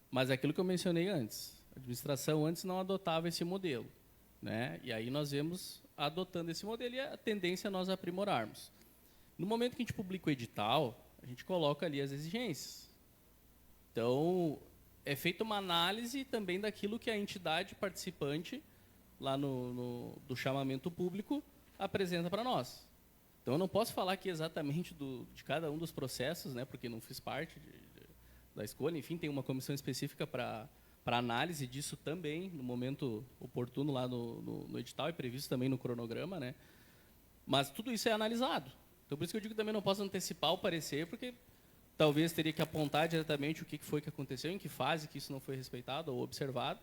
mas é aquilo que eu mencionei antes. A administração antes não adotava esse modelo, né? E aí nós vemos adotando esse modelo e a tendência é nós aprimorarmos. No momento que a gente publica o edital, a gente coloca ali as exigências. Então, é feita uma análise também daquilo que a entidade participante lá do chamamento público apresenta para nós. Então, eu não posso falar aqui exatamente de cada um dos processos, né, porque não fiz parte da escolha. Enfim, tem uma comissão específica para análise disso também, no momento oportuno lá no edital, e previsto também no cronograma. Né? Mas tudo isso é analisado. Então, por isso que eu digo que também não posso antecipar o parecer, porque talvez teria que apontar diretamente o que foi que aconteceu, em que fase que isso não foi respeitado ou observado.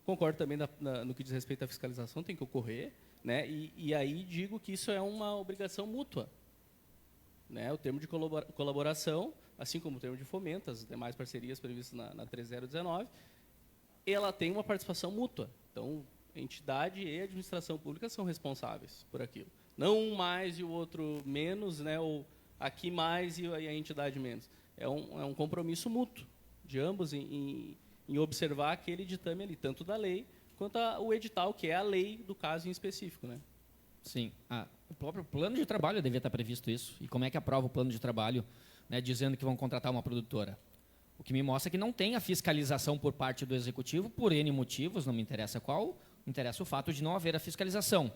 Concordo também no que diz respeito à fiscalização, tem que ocorrer, né? E aí digo que isso é uma obrigação mútua. Né? O termo de colaboração, assim como o termo de fomento, as demais parcerias previstas na 13019, ela tem uma participação mútua. Então, entidade e administração pública são responsáveis por aquilo. Não um mais e o outro menos, né? Ou aqui mais e a entidade menos. É um compromisso mútuo de ambos em observar aquele ditame ali, tanto da lei quanto o edital, que é a lei do caso em específico. Né? Sim. O próprio plano de trabalho devia estar previsto isso. E como é que aprova o plano de trabalho, né, dizendo que vão contratar uma produtora? O que me mostra que não tem a fiscalização por parte do executivo, por N motivos, não me interessa qual, interessa o fato de não haver a fiscalização.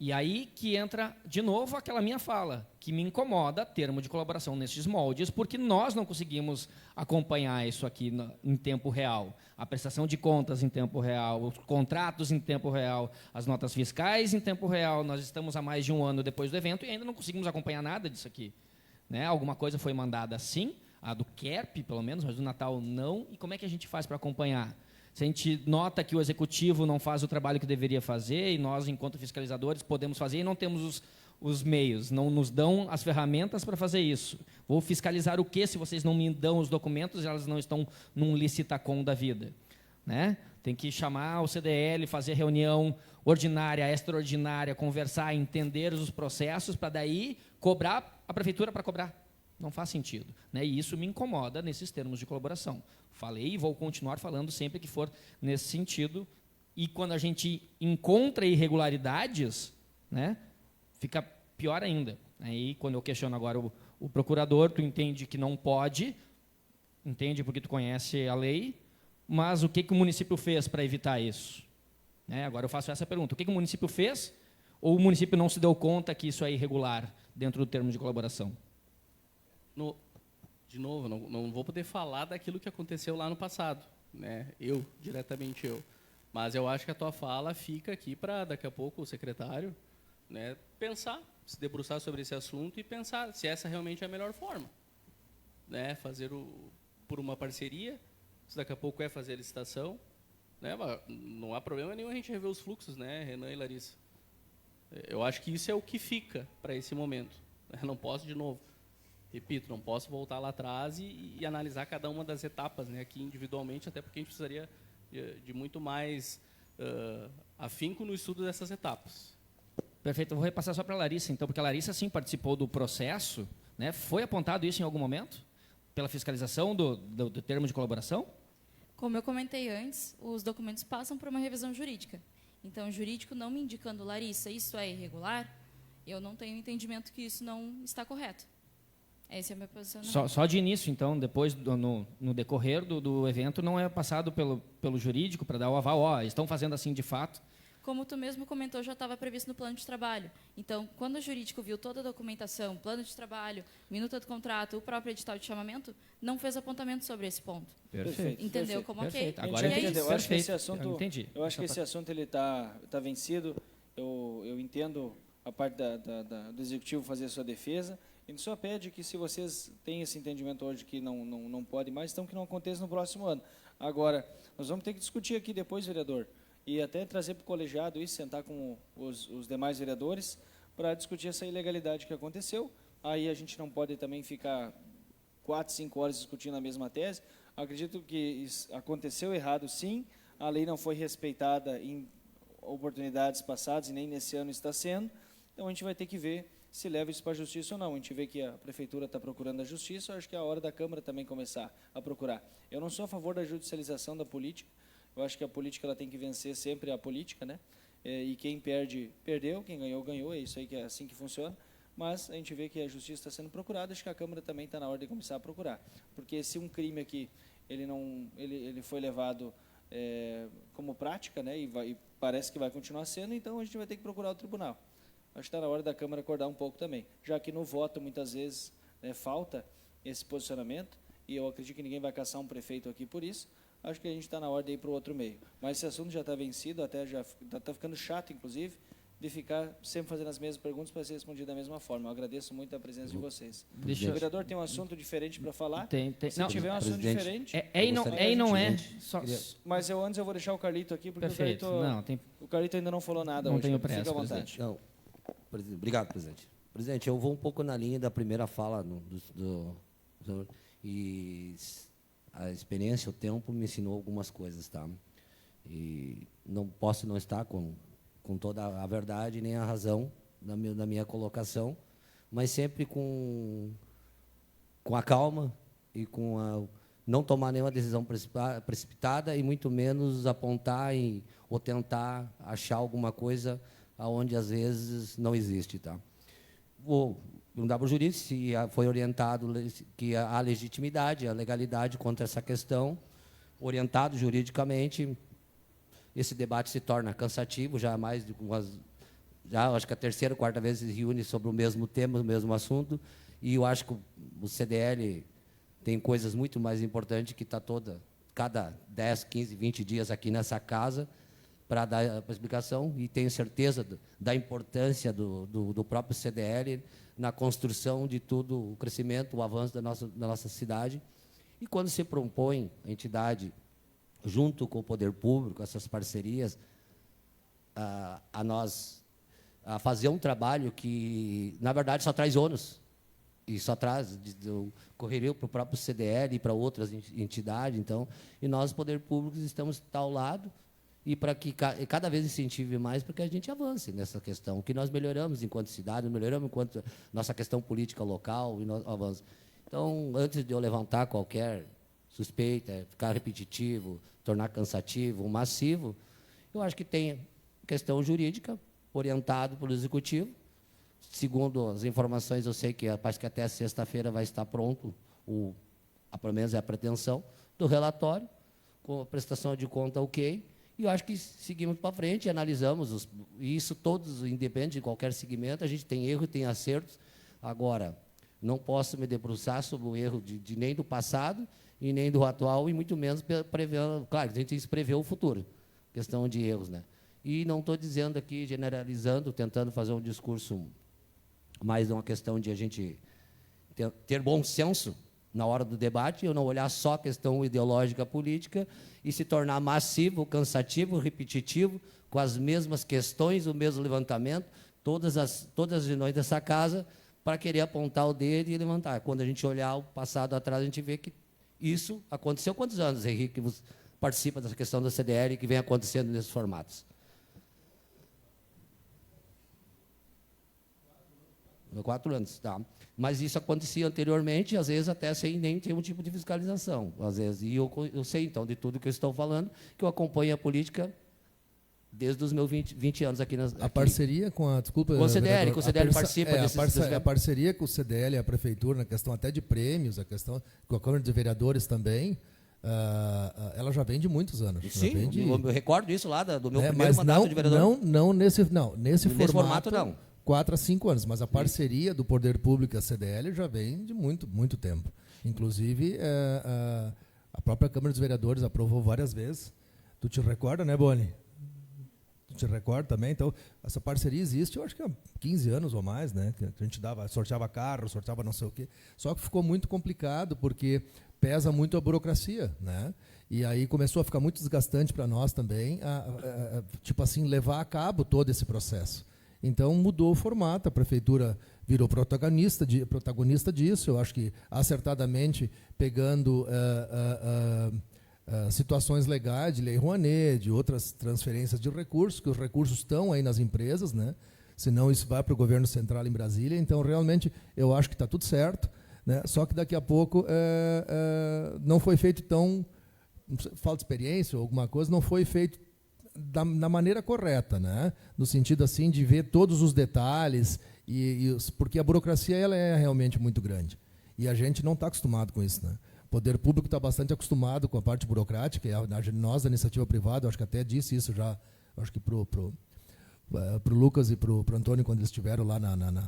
E aí que entra, de novo, aquela minha fala, que me incomoda termo de colaboração nesses moldes, porque nós não conseguimos acompanhar isso aqui em tempo real. A prestação de contas em tempo real, os contratos em tempo real, as notas fiscais em tempo real. Nós estamos há mais de um ano depois do evento e ainda não conseguimos acompanhar nada disso aqui. Né? Alguma coisa foi mandada sim, a do KERP, pelo menos, mas do Natal não. E como é que a gente faz para acompanhar? Se a gente nota que o executivo não faz o trabalho que deveria fazer, e nós, enquanto fiscalizadores, podemos fazer e não temos os meios, não nos dão as ferramentas para fazer isso. Vou fiscalizar o quê se vocês não me dão os documentos e elas não estão num licitacom da vida? Né? Tem que chamar o CDL, fazer reunião ordinária, extraordinária, conversar, entender os processos, para daí cobrar a prefeitura para cobrar. Não faz sentido. Né? E isso me incomoda nesses termos de colaboração. Falei e vou continuar falando sempre que for nesse sentido. E quando a gente encontra irregularidades, né, fica pior ainda. Aí, quando eu questiono agora o procurador, tu entende que não pode, entende porque tu conhece a lei, mas o que o município fez para evitar isso? Né? Agora eu faço essa pergunta. O que o município fez? Ou o município não se deu conta que isso é irregular dentro do termo de colaboração? De novo, não vou poder falar daquilo que aconteceu lá no passado, né? Diretamente eu. Mas eu acho que a tua fala fica aqui para, daqui a pouco, o secretário, né, pensar, se debruçar sobre esse assunto e pensar se essa realmente é a melhor forma. Né? Fazer por uma parceria, se daqui a pouco é fazer a licitação. Né? Mas não há problema nenhum a gente rever os fluxos, né, Renan e Larissa? Eu acho que isso é o que fica para esse momento. Eu não posso, de novo, repito, não posso voltar lá atrás e analisar cada uma das etapas, né, aqui individualmente, até porque a gente precisaria de muito mais afinco no estudo dessas etapas. Perfeito. Eu vou repassar só para a Larissa, então, porque a Larissa, sim, participou do processo. Né? Foi apontado isso em algum momento? Pela fiscalização do termo de colaboração? Como eu comentei antes, os documentos passam por uma revisão jurídica. Então, o jurídico não me indicando, Larissa, isso é irregular, eu não tenho entendimento que isso não está correto. Esse é o meu posicionamento. Só de início, então, depois, no decorrer do evento, não é passado pelo jurídico para dar o aval, estão fazendo assim de fato. Como tu mesmo comentou, já estava previsto no plano de trabalho. Então, quando o jurídico viu toda a documentação, plano de trabalho, minuta do contrato, o próprio edital de chamamento, não fez apontamento sobre esse ponto. Perfeito. Entendeu como Perfeito. ok? Agora E é entendi. isso. Eu acho que esse Perfeito. assunto, Eu entendi. eu acho que esse assunto ele tá vencido. Eu entendo a parte do executivo fazer a sua defesa. A gente só pede que, se vocês têm esse entendimento hoje que não pode mais, então que não aconteça no próximo ano. Agora, nós vamos ter que discutir aqui depois, vereador, e até trazer para o colegiado isso, sentar com os demais vereadores para discutir essa ilegalidade que aconteceu. Aí a gente não pode também ficar 4, 5 horas discutindo a mesma tese. Acredito que isso aconteceu errado, sim. A lei não foi respeitada em oportunidades passadas e nem nesse ano está sendo. Então a gente vai ter que ver se leva isso para a justiça ou não. A gente vê que a prefeitura está procurando a justiça, eu acho que é a hora da Câmara também começar a procurar. Eu não sou a favor da judicialização da política. Eu acho que a política ela tem que vencer sempre a política, né? E quem perde, perdeu, quem ganhou, ganhou. É isso aí, que é assim que funciona. Mas a gente vê que a justiça está sendo procurada, acho que a Câmara também está na hora de começar a procurar. Porque se um crime aqui ele foi levado como prática, né? E parece que vai continuar sendo, então a gente vai ter que procurar o tribunal. Acho que está na hora da Câmara acordar um pouco também, já que no voto muitas vezes falta esse posicionamento, e eu acredito que ninguém vai caçar um prefeito aqui por isso. Acho que a gente está na hora de ir para o outro meio. Mas esse assunto já está vencido, até já está ficando chato, inclusive, de ficar sempre fazendo as mesmas perguntas para ser respondido da mesma forma. Eu agradeço muito a presença de vocês. O vereador tem um assunto diferente para falar? Tem. Se tiver um assunto diferente... E não é. Só, mas antes eu vou deixar o Carlito aqui, porque perfeito. o Carlito ainda não falou nada não hoje. Tenho pressa, fica à vontade. Não. Obrigado, presidente. Presidente, eu vou um pouco na linha da primeira fala e a experiência, o tempo me ensinou algumas coisas, tá? E não posso não estar com toda a verdade nem a razão da minha colocação, mas sempre com a calma e não tomar nenhuma decisão precipitada e muito menos apontar ou tentar achar alguma coisa aonde às vezes não existe, tá? Vou perguntar para o jurídico se foi orientado que há legitimidade, a legalidade contra essa questão, orientado juridicamente. Esse debate se torna cansativo, já mais de acho que a terceira, quarta vez se reúne sobre o mesmo tema, o mesmo assunto, e eu acho que o CDL tem coisas muito mais importantes que está cada 10, 15, 20 dias aqui nessa casa para dar a explicação, e tenho certeza da importância do próprio CDL na construção de tudo, o crescimento, o avanço da nossa cidade. E quando se propõe a entidade, junto com o poder público, essas parcerias, a fazer um trabalho que, na verdade, só traz ônus, e só traz correria para o próprio CDL e para outras entidades. Então, e nós, poder público, estamos ao lado, e para que cada vez incentive mais para que a gente avance nessa questão, que nós melhoramos enquanto cidade, melhoramos enquanto nossa questão política local, e nós avançamos. Então, antes de eu levantar qualquer suspeita, ficar repetitivo, tornar cansativo, massivo, eu acho que tem questão jurídica, orientado pelo Executivo. Segundo as informações, eu sei que parece que até sexta-feira vai estar pronto, pelo menos é a pretensão, do relatório, com a prestação de conta ok. E eu acho que seguimos para frente, analisamos isso todos, independente de qualquer segmento, a gente tem erro e tem acertos. Agora, não posso me debruçar sobre o erro nem do passado e nem do atual, e muito menos prever. Claro, a gente tem que prever o futuro, questão de erros, né? E não estou dizendo aqui, generalizando, tentando fazer um discurso mais uma questão de a gente ter bom senso na hora do debate, eu não olhar só a questão ideológica política e se tornar massivo, cansativo, repetitivo, com as mesmas questões, o mesmo levantamento, todas as reuniões dessa casa, para querer apontar o dedo e levantar. Quando a gente olhar o passado atrás, a gente vê que isso aconteceu há quantos anos, Henrique, que você participa dessa questão da CDL, que vem acontecendo nesses formatos? 4 anos, tá? Mas isso acontecia anteriormente, às vezes até sem nem ter um tipo de fiscalização, às vezes. E eu sei, então, de tudo que eu estou falando, que eu acompanho a política desde os meus 20 anos aqui. A parceria com a... Desculpa... Com o CDL, vereador, que o CDL participa desses... A parceria com o CDL e a Prefeitura, na questão até de prêmios, a questão com a Câmara de Vereadores também, ela já vem de muitos anos. Sim, eu recordo isso lá do meu primeiro mandato não, de vereador. Nesse formato não. 4 a 5 anos, mas a parceria do Poder Público e a CDL já vem de muito, muito tempo. Inclusive, a própria Câmara dos Vereadores aprovou várias vezes. Tu te recorda, né, Boni? Tu te recorda também? Então, essa parceria existe, eu acho que há 15 anos ou mais, né? Que a gente sorteava carro, sorteava não sei o quê. Só que ficou muito complicado, porque pesa muito a burocracia, né? E aí começou a ficar muito desgastante para nós também, tipo assim, levar a cabo todo esse processo. Então, mudou o formato, a Prefeitura virou protagonista disso, eu acho que acertadamente pegando situações legais de Lei Rouanet, de outras transferências de recursos, que os recursos estão aí nas empresas, né? Senão isso vai para o governo central em Brasília. Então, realmente, eu acho que está tudo certo, né? Só que daqui a pouco não foi feito tão... Falta de experiência ou alguma coisa, não foi feito da maneira correta, né? No sentido assim de ver todos os detalhes, porque a burocracia ela é realmente muito grande. E a gente não está acostumado com isso, né? O poder público está bastante acostumado com a parte burocrática, e nós, da iniciativa privada, acho que até disse isso já, acho que para o Lucas e para o Antônio, quando eles estiveram lá na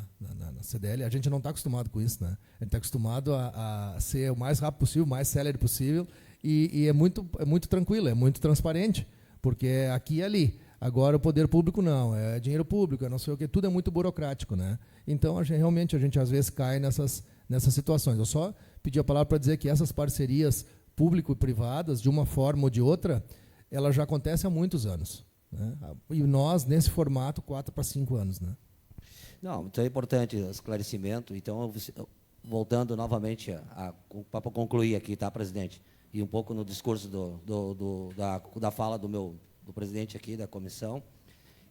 CDL, a gente não está acostumado com isso, né? A gente está acostumado a ser o mais rápido possível, o mais célere possível, e é muito tranquilo, é muito transparente, porque é aqui e ali. Agora o poder público não, é dinheiro público, é não sei o quê, tudo é muito burocrático, né? Então, realmente, a gente às vezes cai nessas situações. Eu só pedi a palavra para dizer que essas parcerias público-privadas, de uma forma ou de outra, elas já acontecem há muitos anos, né? E nós, nesse formato, 4 para 5 anos. Né? Não, então é importante o esclarecimento. Então, voltando novamente para concluir aqui, tá, presidente? E um pouco no discurso da fala do presidente aqui da comissão.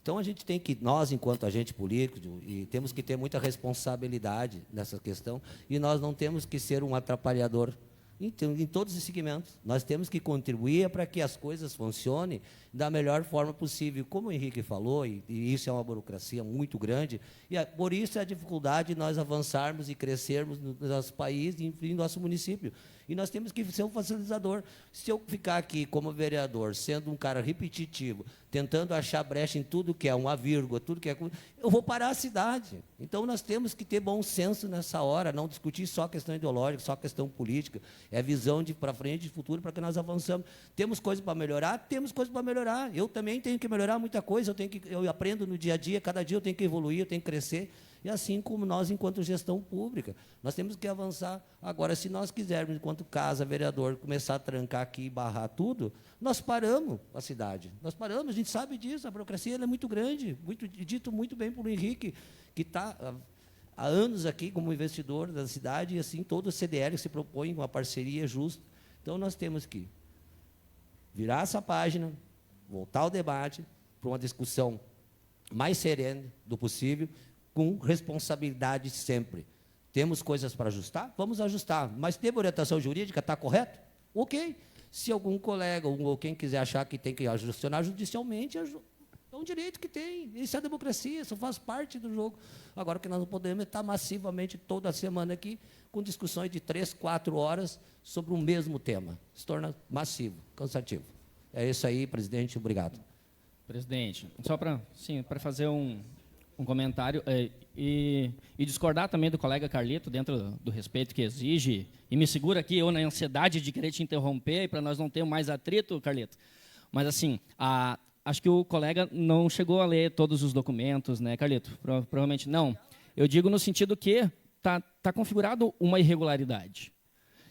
Então, a gente tem que, nós, enquanto agente político, e temos que ter muita responsabilidade nessa questão, e nós não temos que ser um atrapalhador em todos os segmentos. Nós temos que contribuir para que as coisas funcionem da melhor forma possível. Como o Henrique falou, e isso é uma burocracia muito grande, e por isso a dificuldade de nós avançarmos e crescermos no nosso país e no nosso município. E nós temos que ser um facilitador. Se eu ficar aqui como vereador, sendo um cara repetitivo, tentando achar brecha em tudo que é uma vírgula, tudo que é... eu vou parar a cidade. Então, nós temos que ter bom senso nessa hora, não discutir só questão ideológica, só questão política. É visão para frente, de futuro, para que nós avançamos. Temos coisas para melhorar? Temos coisas para melhorar. Eu também tenho que melhorar muita coisa, eu aprendo no dia a dia, cada dia eu tenho que evoluir, eu tenho que crescer. E assim como nós, enquanto gestão pública, nós temos que avançar. Agora, se nós quisermos, enquanto casa, vereador, começar a trancar aqui e barrar tudo, nós paramos a cidade. Nós paramos, a gente sabe disso, a burocracia ela é muito grande, dito muito bem por Henrique, que está há anos aqui como investidor da cidade, e assim todo o CDL se propõe uma parceria justa. Então, nós temos que virar essa página, voltar ao debate, para uma discussão mais serena do possível, com responsabilidade sempre. Temos coisas para ajustar? Vamos ajustar. Mas teve orientação jurídica, está correto? Ok. Se algum colega ou quem quiser achar que tem que ajustar judicialmente, é um direito que tem. Isso é a democracia, isso faz parte do jogo. Agora, que nós não podemos estar massivamente toda semana aqui com discussões de 3, 4 horas sobre o mesmo tema. Se torna massivo, cansativo. É isso aí, presidente. Obrigado. Presidente, só para fazer um comentário e discordar também do colega Carlito, dentro do respeito que exige, e me segura aqui, eu na ansiedade de querer te interromper, para nós não termos mais atrito, Carlito, mas assim, acho que o colega não chegou a ler todos os documentos, né, Carlito? Provavelmente não. Eu digo no sentido que está configurado uma irregularidade.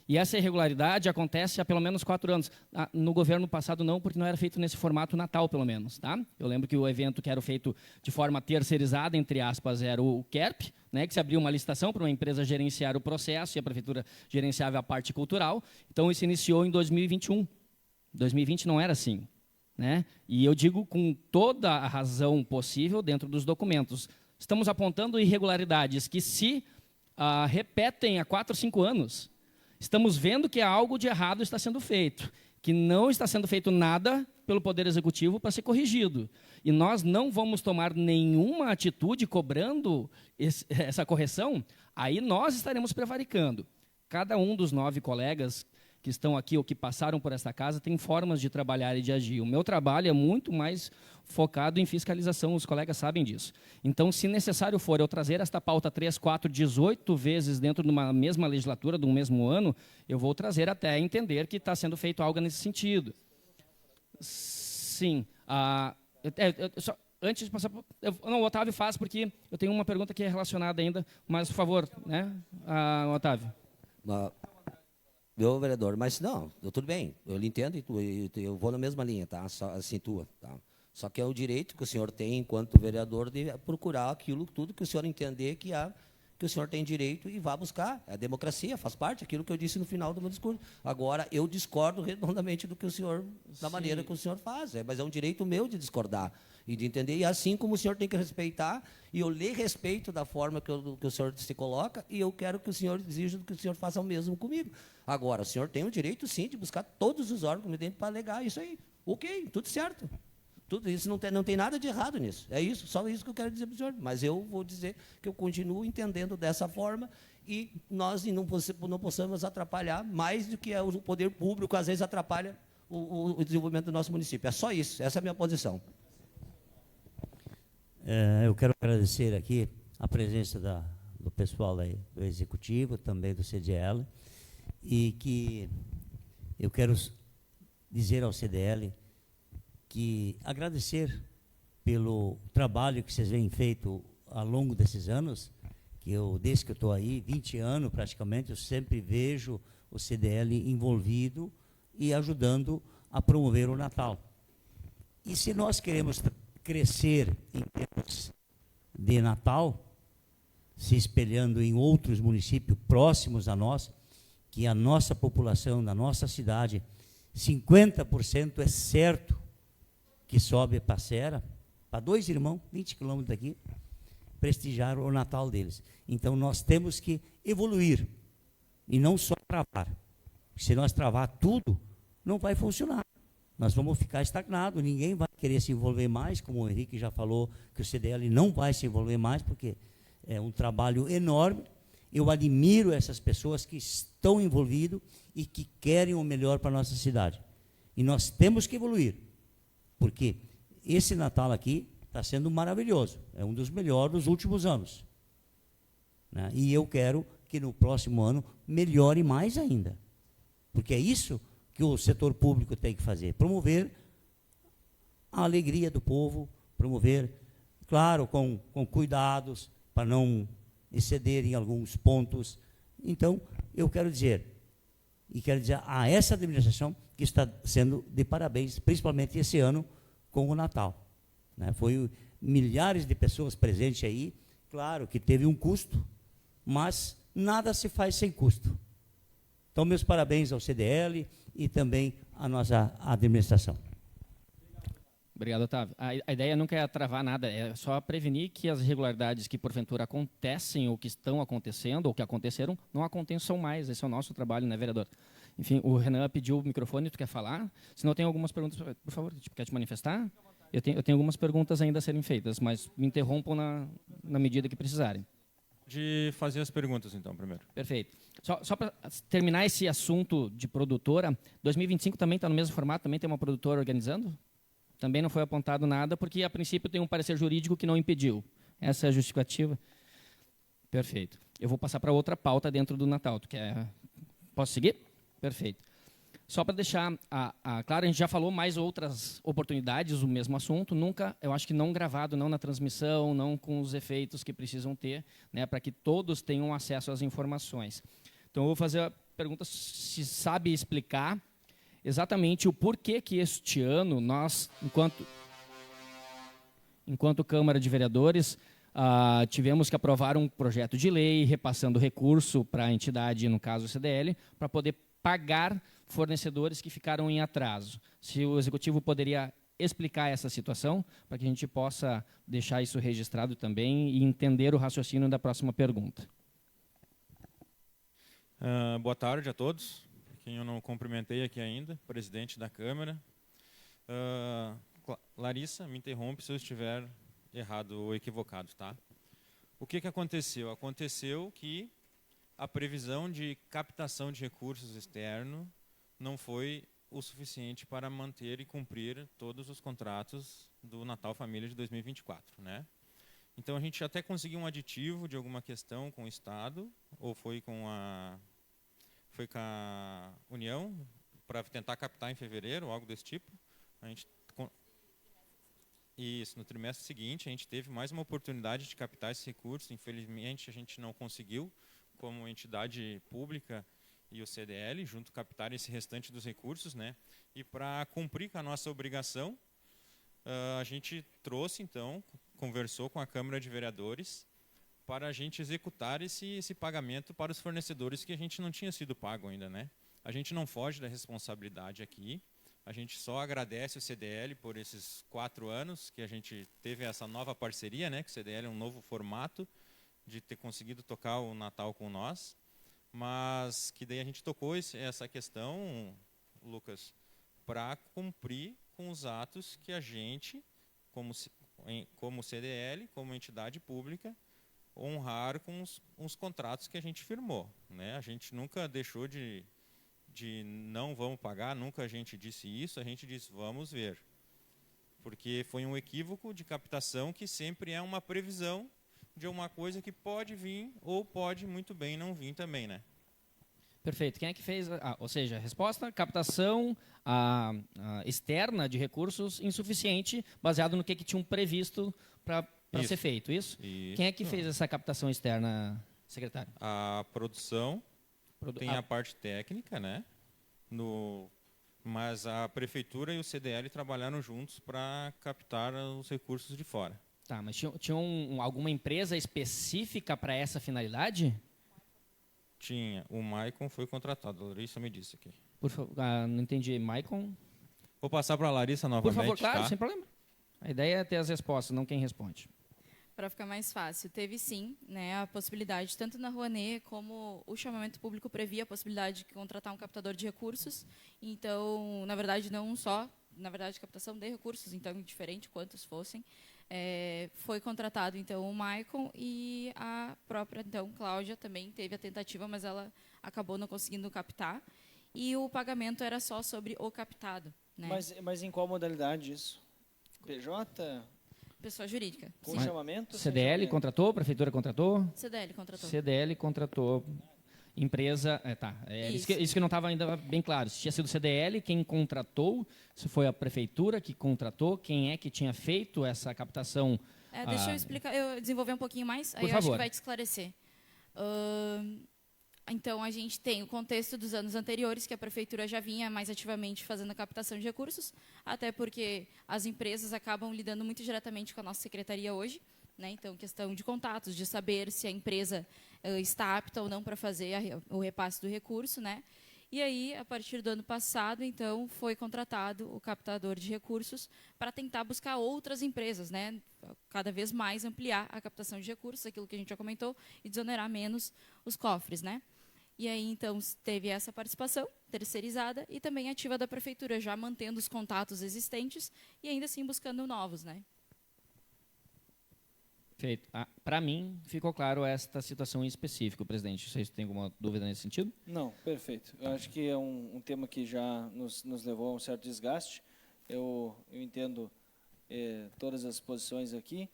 E essa irregularidade acontece há pelo menos 4 anos. No governo passado não, porque não era feito nesse formato natal, pelo menos. Tá? Eu lembro que o evento que era feito de forma terceirizada, entre aspas, era o KERP, né, que se abriu uma licitação para uma empresa gerenciar o processo e a prefeitura gerenciava a parte cultural. Então, isso iniciou em 2021. 2020 não era assim. Né? E eu digo com toda a razão possível dentro dos documentos. Estamos apontando irregularidades que se repetem há 4, 5 anos. Estamos vendo que algo de errado está sendo feito. que não está sendo feito nada pelo Poder Executivo para ser corrigido. E nós não vamos tomar nenhuma atitude cobrando essa correção, aí nós estaremos prevaricando. Cada um dos 9 colegas que estão aqui ou que passaram por esta casa tem formas de trabalhar e de agir. O meu trabalho é muito mais focado em fiscalização, os colegas sabem disso. Então, se necessário for eu trazer esta pauta 3, 4, 18 vezes dentro de uma mesma legislatura, de um mesmo ano, eu vou trazer até entender que está sendo feito algo nesse sentido. Sim. Antes de passar... Não, o Otávio faz, porque eu tenho uma pergunta que é relacionada ainda, mas, por favor, né, Otávio. Meu vereador, mas não, tudo bem, eu lhe entendo e eu vou na mesma linha, tá? Assim, tua, tá? Só que é o direito que o senhor tem, enquanto vereador, de procurar tudo que o senhor entender que o senhor tem direito e vá buscar. É a democracia, faz parte, aquilo que eu disse no final do meu discurso. Agora, eu discordo redondamente do que o senhor, da maneira que o senhor faz, mas é um direito meu de discordar e de entender, e assim como o senhor tem que respeitar, e eu lhe respeito da forma que o senhor se coloca, e eu quero que o senhor exija que o senhor faça o mesmo comigo. Agora, o senhor tem o direito, sim, de buscar todos os órgãos dentro para alegar isso aí. Ok, tudo certo. Tudo isso não tem nada de errado nisso. É isso, só isso que eu quero dizer para o senhor. Mas eu vou dizer que eu continuo entendendo dessa forma e nós não possamos atrapalhar mais do que o poder público, às vezes, atrapalha o desenvolvimento do nosso município. É só isso, essa é a minha posição. Eu quero agradecer aqui a presença do pessoal do Executivo, também do CDL, e que eu quero dizer ao CDL que agradecer pelo trabalho que vocês vêm feito ao longo desses anos, que desde que eu estou aí, 20 anos praticamente, eu sempre vejo o CDL envolvido e ajudando a promover o Natal. E se nós queremos crescer em termos de Natal, se espelhando em outros municípios próximos a nós, que a nossa população, da nossa cidade, 50% é certo que sobe para Serra, para 2 irmãos, 20 quilômetros daqui, prestigiar o Natal deles. Então, nós temos que evoluir e não só travar. Se nós travar tudo, não vai funcionar. Nós vamos ficar estagnados, ninguém vai querer se envolver mais, como o Henrique já falou, que o CDL não vai se envolver mais, porque é um trabalho enorme. Eu admiro essas pessoas que estão envolvidas e que querem o melhor para a nossa cidade. E nós temos que evoluir, porque esse Natal aqui está sendo maravilhoso, é um dos melhores dos últimos anos. Né? E eu quero que no próximo ano melhore mais ainda, porque é isso que o setor público tem que fazer, promover a alegria do povo, promover, claro, com cuidados, para não exceder em alguns pontos. Então, eu quero dizer a essa administração que está sendo de parabéns, principalmente esse ano, com o Natal. Né? Foi milhares de pessoas presentes aí, claro que teve um custo, mas nada se faz sem custo. Então, meus parabéns ao CDL e também à nossa administração. Obrigado, Otávio. A ideia nunca é travar nada, é só prevenir que as irregularidades que porventura acontecem ou que estão acontecendo ou que aconteceram não aconteçam mais. Esse é o nosso trabalho, né, vereador? Enfim, o Renan pediu o microfone, tu quer falar? Se não, tem algumas perguntas, por favor, quer te manifestar? Eu tenho algumas perguntas ainda a serem feitas, mas me interrompam na medida que precisarem. De fazer as perguntas, então, primeiro. Perfeito. Só para terminar esse assunto de produtora, 2025 também está no mesmo formato, também tem uma produtora organizando? Também não foi apontado nada, porque, a princípio, tem um parecer jurídico que não impediu. Essa é a justificativa. Perfeito. Eu vou passar para outra pauta dentro do Natal. Tu quer... Posso seguir? Perfeito. Só para deixar claro, a gente já falou mais outras oportunidades do mesmo assunto, nunca, eu acho que não gravado, não na transmissão, não com os efeitos que precisam ter, né, para que todos tenham acesso às informações. Então, eu vou fazer a pergunta se sabe explicar exatamente o porquê que este ano nós, enquanto Câmara de Vereadores, tivemos que aprovar um projeto de lei repassando recurso para a entidade, no caso o CDL, para poder pagar fornecedores que ficaram em atraso. Se o Executivo poderia explicar essa situação, para que a gente possa deixar isso registrado também e entender o raciocínio da próxima pergunta. Boa tarde a todos. quem eu não cumprimentei aqui ainda, presidente da Câmara. Larissa, me interrompe se eu estiver errado ou equivocado, tá? O que aconteceu? Aconteceu que a previsão de captação de recursos externos não foi o suficiente para manter e cumprir todos os contratos do Natal Família de 2024, né? Então a gente até conseguiu um aditivo de alguma questão com o Estado, ou foi com a União, para tentar captar em fevereiro, algo desse tipo. A gente, isso, no trimestre seguinte, a gente teve mais uma oportunidade de captar esse recurso. Infelizmente, a gente não conseguiu, como entidade pública e o CDL, junto captar esse restante dos recursos, né? E para cumprir com a nossa obrigação, a gente trouxe, então, conversou com a Câmara de Vereadores para a gente executar esse pagamento para os fornecedores que a gente não tinha sido pago ainda, né? A gente não foge da responsabilidade aqui, a gente só agradece o CDL por esses 4 anos que a gente teve essa nova parceria, né? Que o CDL é um novo formato de ter conseguido tocar o Natal com nós, mas que daí a gente tocou essa questão, Lucas, para cumprir com os atos que a gente, como CDL, como entidade pública, honrar com os contratos que a gente firmou, né? A gente nunca deixou de não vamos pagar, nunca a gente disse isso, a gente disse vamos ver. Porque foi um equívoco de captação que sempre é uma previsão de uma coisa que pode vir ou pode muito bem não vir também, né? Perfeito. Quem é que fez? Ou seja, a resposta, captação externa de recursos insuficiente, baseado no que tinham previsto para ser feito, isso? Quem é que fez essa captação externa, secretário? A produção tem a parte técnica, né? Mas a prefeitura e o CDL trabalharam juntos para captar os recursos de fora. Tá, mas tinha alguma empresa específica para essa finalidade? Tinha. O Maicon foi contratado. A Larissa me disse aqui. Por favor, não entendi. Maicon? Vou passar para a Larissa novamente. Por favor, claro, tá? sem problema. A ideia é ter as respostas, não quem responde. Para ficar mais fácil, teve sim, né, a possibilidade, tanto na Rouanet como o chamamento público previa a possibilidade de contratar um captador de recursos. Então, na verdade, não só, na verdade, captação de recursos, então, indiferente quantos fossem. Foi contratado, então, o Maicon e a própria, então, Cláudia também teve a tentativa, mas ela acabou não conseguindo captar. E o pagamento era só sobre o captado, né? Mas em qual modalidade isso? PJ? Pessoa jurídica. Com Sim. chamamento? CDL contratou? Prefeitura contratou? CDL contratou. CDL contratou. Empresa... Isso que não estava ainda bem claro. Se tinha sido o CDL, quem contratou, se foi a prefeitura que contratou, quem é que tinha feito essa captação... Deixa eu explicar, eu desenvolver um pouquinho mais, aí Por eu acho favor. que vai te esclarecer. Então, a gente tem o contexto dos anos anteriores, que a prefeitura já vinha mais ativamente fazendo a captação de recursos, até porque as empresas acabam lidando muito diretamente com a nossa secretaria hoje, né? Então, questão de contatos, de saber se a empresa está apta ou não para fazer o repasse do recurso, né? E aí, a partir do ano passado, então, foi contratado o captador de recursos para tentar buscar outras empresas, né? Cada vez mais ampliar a captação de recursos, aquilo que a gente já comentou, e desonerar menos os cofres, né? E aí, então, teve essa participação terceirizada e também ativa da prefeitura, já mantendo os contatos existentes e ainda assim buscando novos, né? Feito. Para mim, ficou claro esta situação em específico, presidente. Vocês têm alguma dúvida nesse sentido? Não, perfeito. Eu acho que é um tema que já nos levou a um certo desgaste. Eu entendo todas as posições aqui.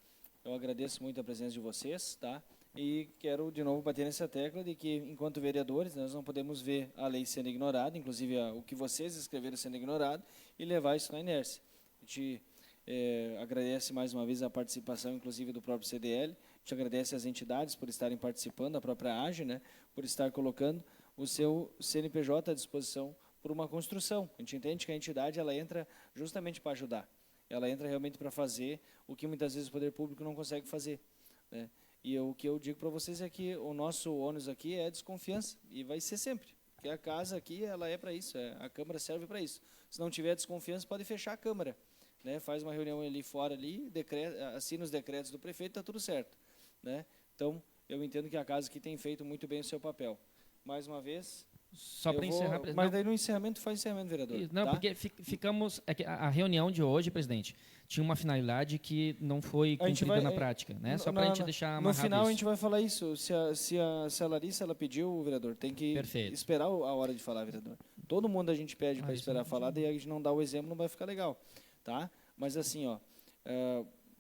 Eu agradeço muito a presença de vocês, tá? E quero, de novo, bater nessa tecla de que, enquanto vereadores, nós não podemos ver a lei sendo ignorada, inclusive o que vocês escreveram sendo ignorado, e levar isso na inércia. A gente agradece mais uma vez a participação, inclusive, do próprio CDL. A gente agradece às entidades por estarem participando, a própria AGE, né, por estar colocando o seu CNPJ à disposição por uma construção. A gente entende que a entidade ela entra justamente para ajudar. Ela entra realmente para fazer o que muitas vezes o poder público não consegue fazer, né? E o que eu digo para vocês é que o nosso ônus aqui é a desconfiança, e vai ser sempre. Porque a casa aqui ela é para isso, a Câmara serve para isso. Se não tiver desconfiança, pode fechar a Câmara, né? Faz uma reunião ali fora, ali, assina os decretos do prefeito, está tudo certo, né? Então, eu entendo que a casa aqui tem feito muito bem o seu papel. Mais uma vez, Só para encerrar, presidente. Mas daí no encerramento faz encerramento, vereador. Não, tá? porque ficamos... É que a reunião de hoje, presidente, tinha uma finalidade que não foi cumprida na prática, né? Só para a gente deixar amarrado no final isso. a gente vai falar isso. Se a Larissa ela pediu, vereador, tem que esperar a hora de falar, vereador. Todo mundo a gente pede para esperar falar, daí a gente não dá o exemplo, não vai ficar legal, tá? Mas assim, ó,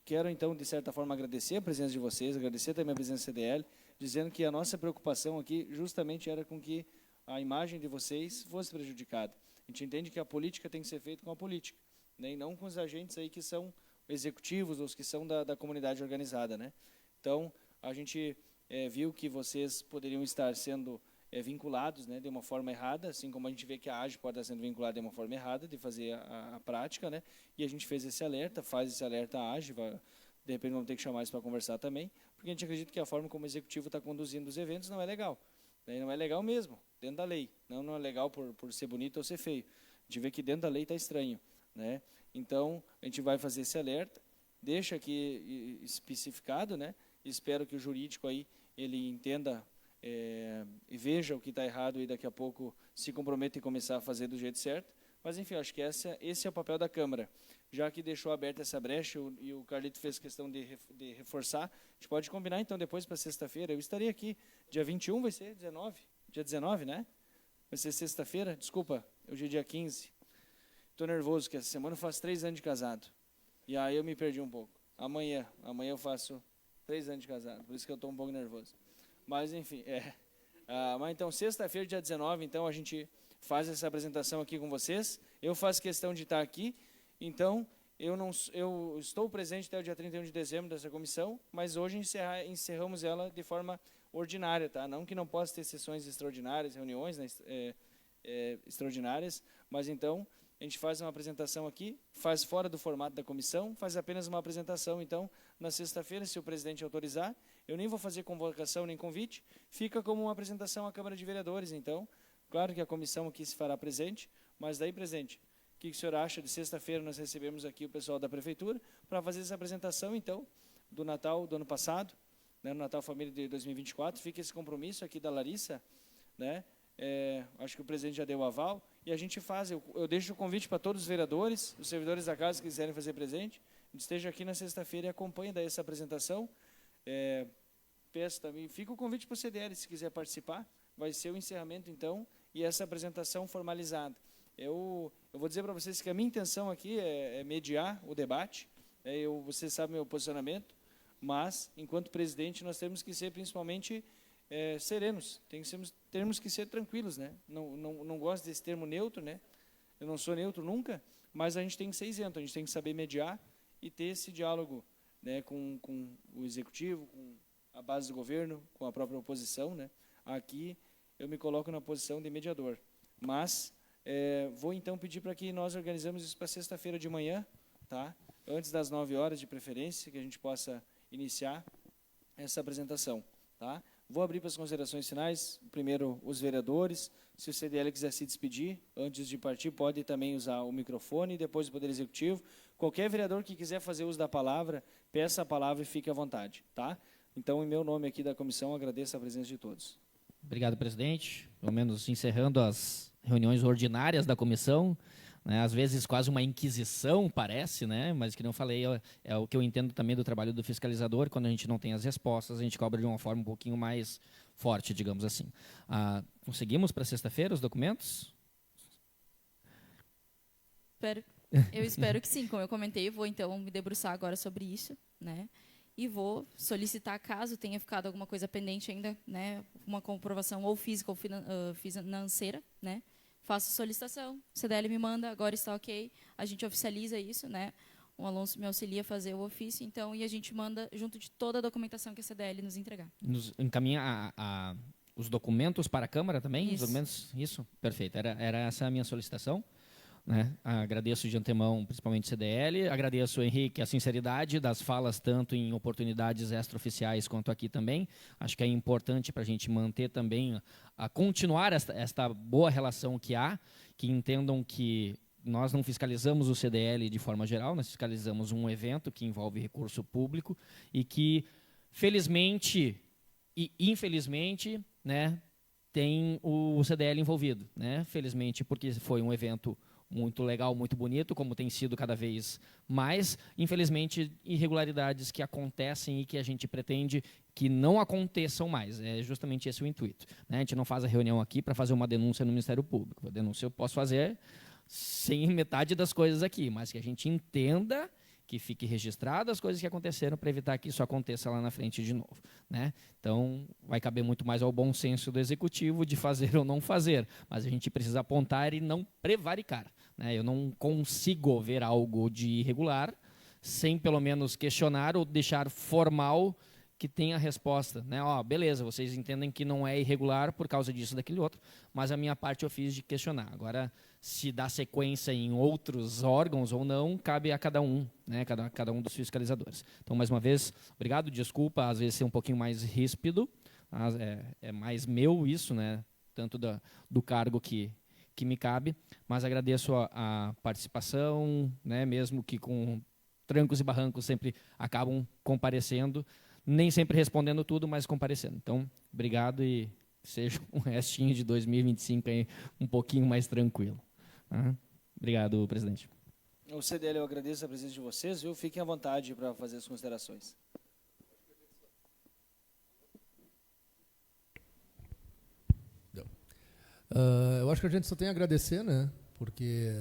quero então, de certa forma, agradecer a presença de vocês, agradecer também a presença do CDL, dizendo que a nossa preocupação aqui justamente era com que a imagem de vocês fosse prejudicada. A gente entende que a política tem que ser feita com a política, né, e não com os agentes aí que são executivos, ou os que são da comunidade organizada, né? Então, a gente viu que vocês poderiam estar sendo vinculados, né, de uma forma errada, assim como a gente vê que a AGE pode estar sendo vinculada de uma forma errada de fazer a prática, né? E a gente fez esse alerta, faz esse alerta à AGE, de repente vamos ter que chamar eles para conversar também, porque a gente acredita que a forma como o executivo está conduzindo os eventos não é legal. Né? Não é legal mesmo, dentro da lei. Não é legal por ser bonito ou ser feio. A gente vê que dentro da lei está estranho, né? Então, a gente vai fazer esse alerta, deixa aqui especificado, né? Espero que o jurídico aí, ele entenda e veja o que está errado e daqui a pouco se comprometa em começar a fazer do jeito certo. Mas, enfim, acho que esse é o papel da Câmara. Já que deixou aberta essa brecha e o Carlito fez questão de reforçar, a gente pode combinar, então, depois para sexta-feira. Eu estarei aqui, dia 21 vai ser 19? Dia 19, né? Vai ser sexta-feira? Desculpa, hoje é dia 15. Estou nervoso, que essa semana eu faço 3 anos de casado. E aí eu me perdi um pouco. Amanhã eu faço 3 anos de casado, por isso que eu estou um pouco nervoso. Mas, enfim, mas então, sexta-feira, dia 19, então, a gente faz essa apresentação aqui com vocês. Eu faço questão de estar aqui. Então, eu estou presente até o dia 31 de dezembro dessa comissão, mas hoje encerramos ela de forma ordinária, tá? Não que não possa ter sessões extraordinárias, reuniões, né, extraordinárias, mas então a gente faz uma apresentação aqui, faz fora do formato da comissão, faz apenas uma apresentação, então, na sexta-feira, se o presidente autorizar, eu nem vou fazer convocação nem convite, fica como uma apresentação à Câmara de Vereadores, então, claro que a comissão aqui se fará presente, mas daí, presidente, o que o senhor acha de sexta-feira nós recebemos aqui o pessoal da Prefeitura para fazer essa apresentação, então, do Natal do ano passado, né, no Natal Família de 2024, fica esse compromisso aqui da Larissa, né, acho que o presidente já deu o aval, e a gente faz, eu deixo o convite para todos os vereadores, os servidores da casa que quiserem fazer presente, a gente esteja aqui na sexta-feira e acompanhe daí essa apresentação. Peço também, fica o convite para o CDL, se quiser participar, vai ser o encerramento, então, e essa apresentação formalizada. Eu vou dizer para vocês que a minha intenção aqui é mediar o debate, vocês sabem meu posicionamento, mas, enquanto presidente, nós temos que ser principalmente serenos, temos que ser tranquilos, né? Não gosto desse termo neutro, né? Eu não sou neutro nunca, mas a gente tem que ser isento, a gente tem que saber mediar e ter esse diálogo, né, com o executivo, com a base do governo, com a própria oposição, né? Aqui eu me coloco na posição de mediador, mas vou então pedir para que nós organizemos isso para sexta-feira de manhã, tá? Antes das 9 horas de preferência, que a gente possa iniciar essa apresentação, tá? Vou abrir para as considerações finais. Primeiro, os vereadores. Se o CDL quiser se despedir, antes de partir, pode também usar o microfone, depois o Poder Executivo. Qualquer vereador que quiser fazer uso da palavra, peça a palavra e fique à vontade, tá? Então, em meu nome aqui da comissão, agradeço a presença de todos. Obrigado, presidente. Pelo menos encerrando as reuniões ordinárias da comissão, né, às vezes quase uma inquisição, parece, né, mas que não falei, é o que eu entendo também do trabalho do fiscalizador, quando a gente não tem as respostas, a gente cobra de uma forma um pouquinho mais forte, digamos assim. Conseguimos para sexta-feira os documentos? Eu espero que sim, como eu comentei, vou então me debruçar agora sobre isso, né, e vou solicitar, caso tenha ficado alguma coisa pendente ainda, né, uma comprovação ou física ou financeira, né, faço solicitação, o CDL me manda, agora está ok, a gente oficializa isso, né? O Alonso me auxilia a fazer o ofício, então, e a gente manda junto de toda a documentação que a CDL nos entregar. Nos encaminha os documentos para a Câmara também? Isso. Os documentos? Isso, perfeito. Era essa a minha solicitação. Né? Agradeço de antemão, principalmente o CDL, agradeço, Henrique, a sinceridade das falas, tanto em oportunidades extraoficiais quanto aqui também. Acho que é importante para a gente manter também, a continuar esta boa relação que há, que entendam que nós não fiscalizamos o CDL de forma geral, nós fiscalizamos um evento que envolve recurso público e que, felizmente e infelizmente, né, tem o CDL envolvido, né? Felizmente, porque foi um evento muito legal, muito bonito, como tem sido cada vez mais. Infelizmente, irregularidades que acontecem e que a gente pretende que não aconteçam mais. É justamente esse o intuito, né? A gente não faz a reunião aqui para fazer uma denúncia no Ministério Público. A denúncia eu posso fazer sem metade das coisas aqui, mas que a gente entenda, que fique registrado as coisas que aconteceram para evitar que isso aconteça lá na frente de novo, né? Então, vai caber muito mais ao bom senso do Executivo de fazer ou não fazer, mas a gente precisa apontar e não prevaricar, né? Eu não consigo ver algo de irregular sem, pelo menos, questionar ou deixar formal que tenha resposta, né? Ó, beleza, vocês entendem que não é irregular por causa disso, daquele outro, mas a minha parte eu fiz de questionar. Agora, se dá sequência em outros órgãos ou não, cabe a cada um, né? Cada um dos fiscalizadores. Então, mais uma vez, obrigado, desculpa, às vezes ser um pouquinho mais ríspido, é mais meu isso, né? Tanto do cargo que me cabe, mas agradeço a participação, né? Mesmo que com trancos e barrancos sempre acabam comparecendo, nem sempre respondendo tudo, mas comparecendo. Então, obrigado e seja um restinho de 2025 aí um pouquinho mais tranquilo. Obrigado, presidente. O CDL, eu agradeço a presença de vocês, viu? Fiquem à vontade para fazer as considerações. Eu acho que a gente só tem a agradecer, né? Porque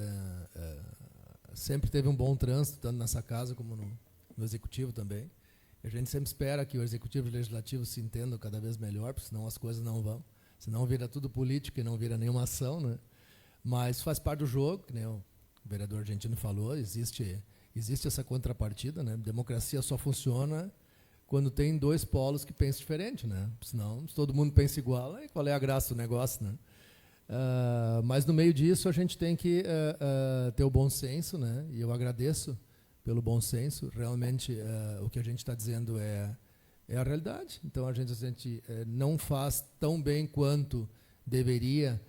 sempre teve um bom trânsito, tanto nessa casa como no Executivo também. A gente sempre espera que o Executivo e o Legislativo se entendam cada vez melhor, porque senão as coisas não vão. Senão vira tudo política e não vira nenhuma ação, né? Mas faz parte do jogo, que nem o vereador argentino falou, existe essa contrapartida, né? Democracia só funciona quando tem dois polos que pensam diferente, né? Senão, se todo mundo pensa igual, aí qual é a graça do negócio, né? Mas no meio disso a gente tem que ter o bom senso, né? E eu agradeço pelo bom senso. Realmente o que a gente está dizendo é a realidade. Então a gente não faz tão bem quanto deveria,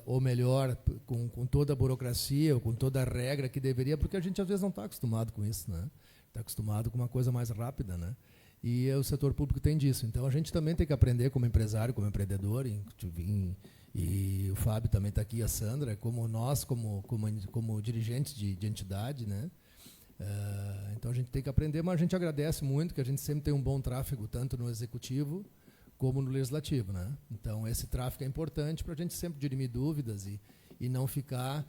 ou melhor, com toda a burocracia ou com toda a regra que deveria, porque a gente às vezes não está acostumado com isso, né? Está acostumado com uma coisa mais rápida, né? E o setor público tem disso. Então a gente também tem que aprender como empresário, como empreendedor, e o Fábio também está aqui, a Sandra, como nós, como dirigentes de entidade, né? Então a gente tem que aprender, mas a gente agradece muito que a gente sempre tem um bom tráfego, tanto no Executivo como no Legislativo, né? Então esse tráfego é importante para a gente sempre dirimir dúvidas e não ficar...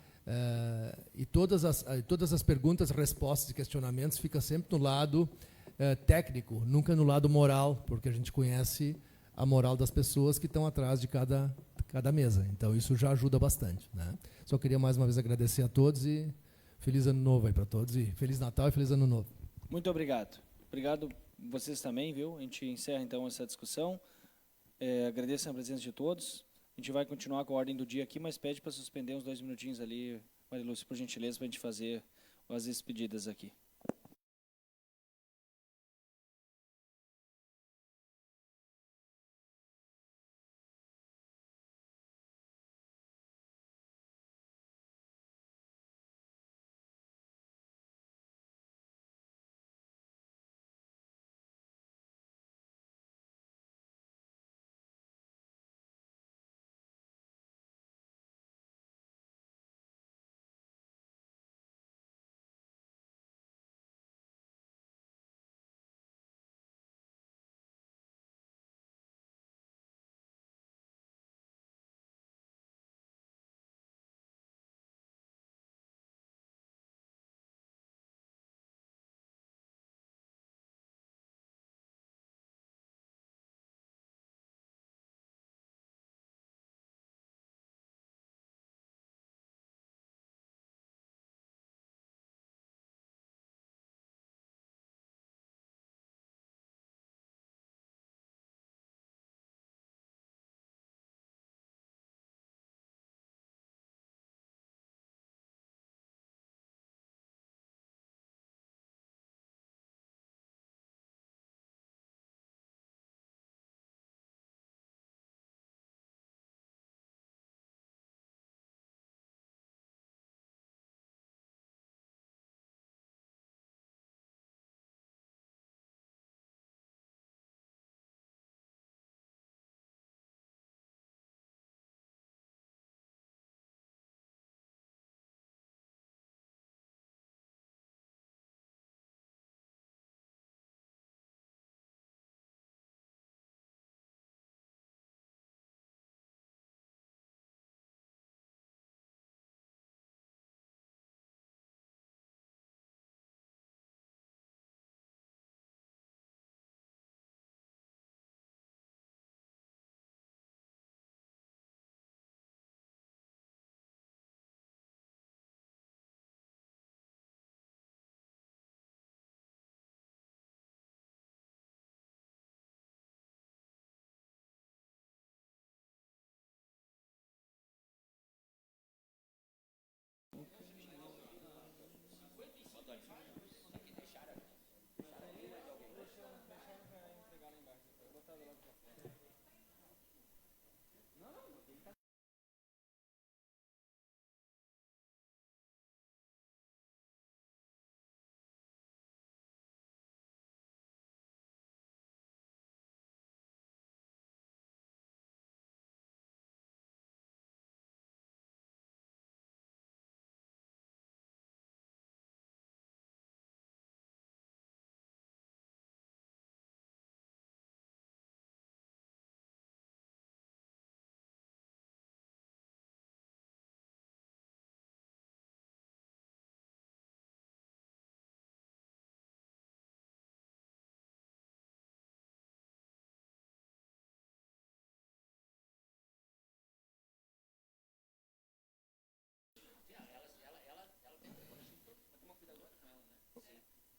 e todas as perguntas, respostas e questionamentos ficam sempre no lado técnico, nunca no lado moral, porque a gente conhece a moral das pessoas que estão atrás de cada mesa. Então isso já ajuda bastante, né? Só queria mais uma vez agradecer a todos e feliz ano novo aí para todos, e Feliz Natal e Feliz Ano Novo. Muito obrigado. Obrigado vocês também, viu? A gente encerra então essa discussão. Agradeço a presença de todos. A gente vai continuar com a ordem do dia aqui, mas pede para suspender uns 2 minutinhos ali, Maria Lúcia, por gentileza, para a gente fazer as despedidas aqui.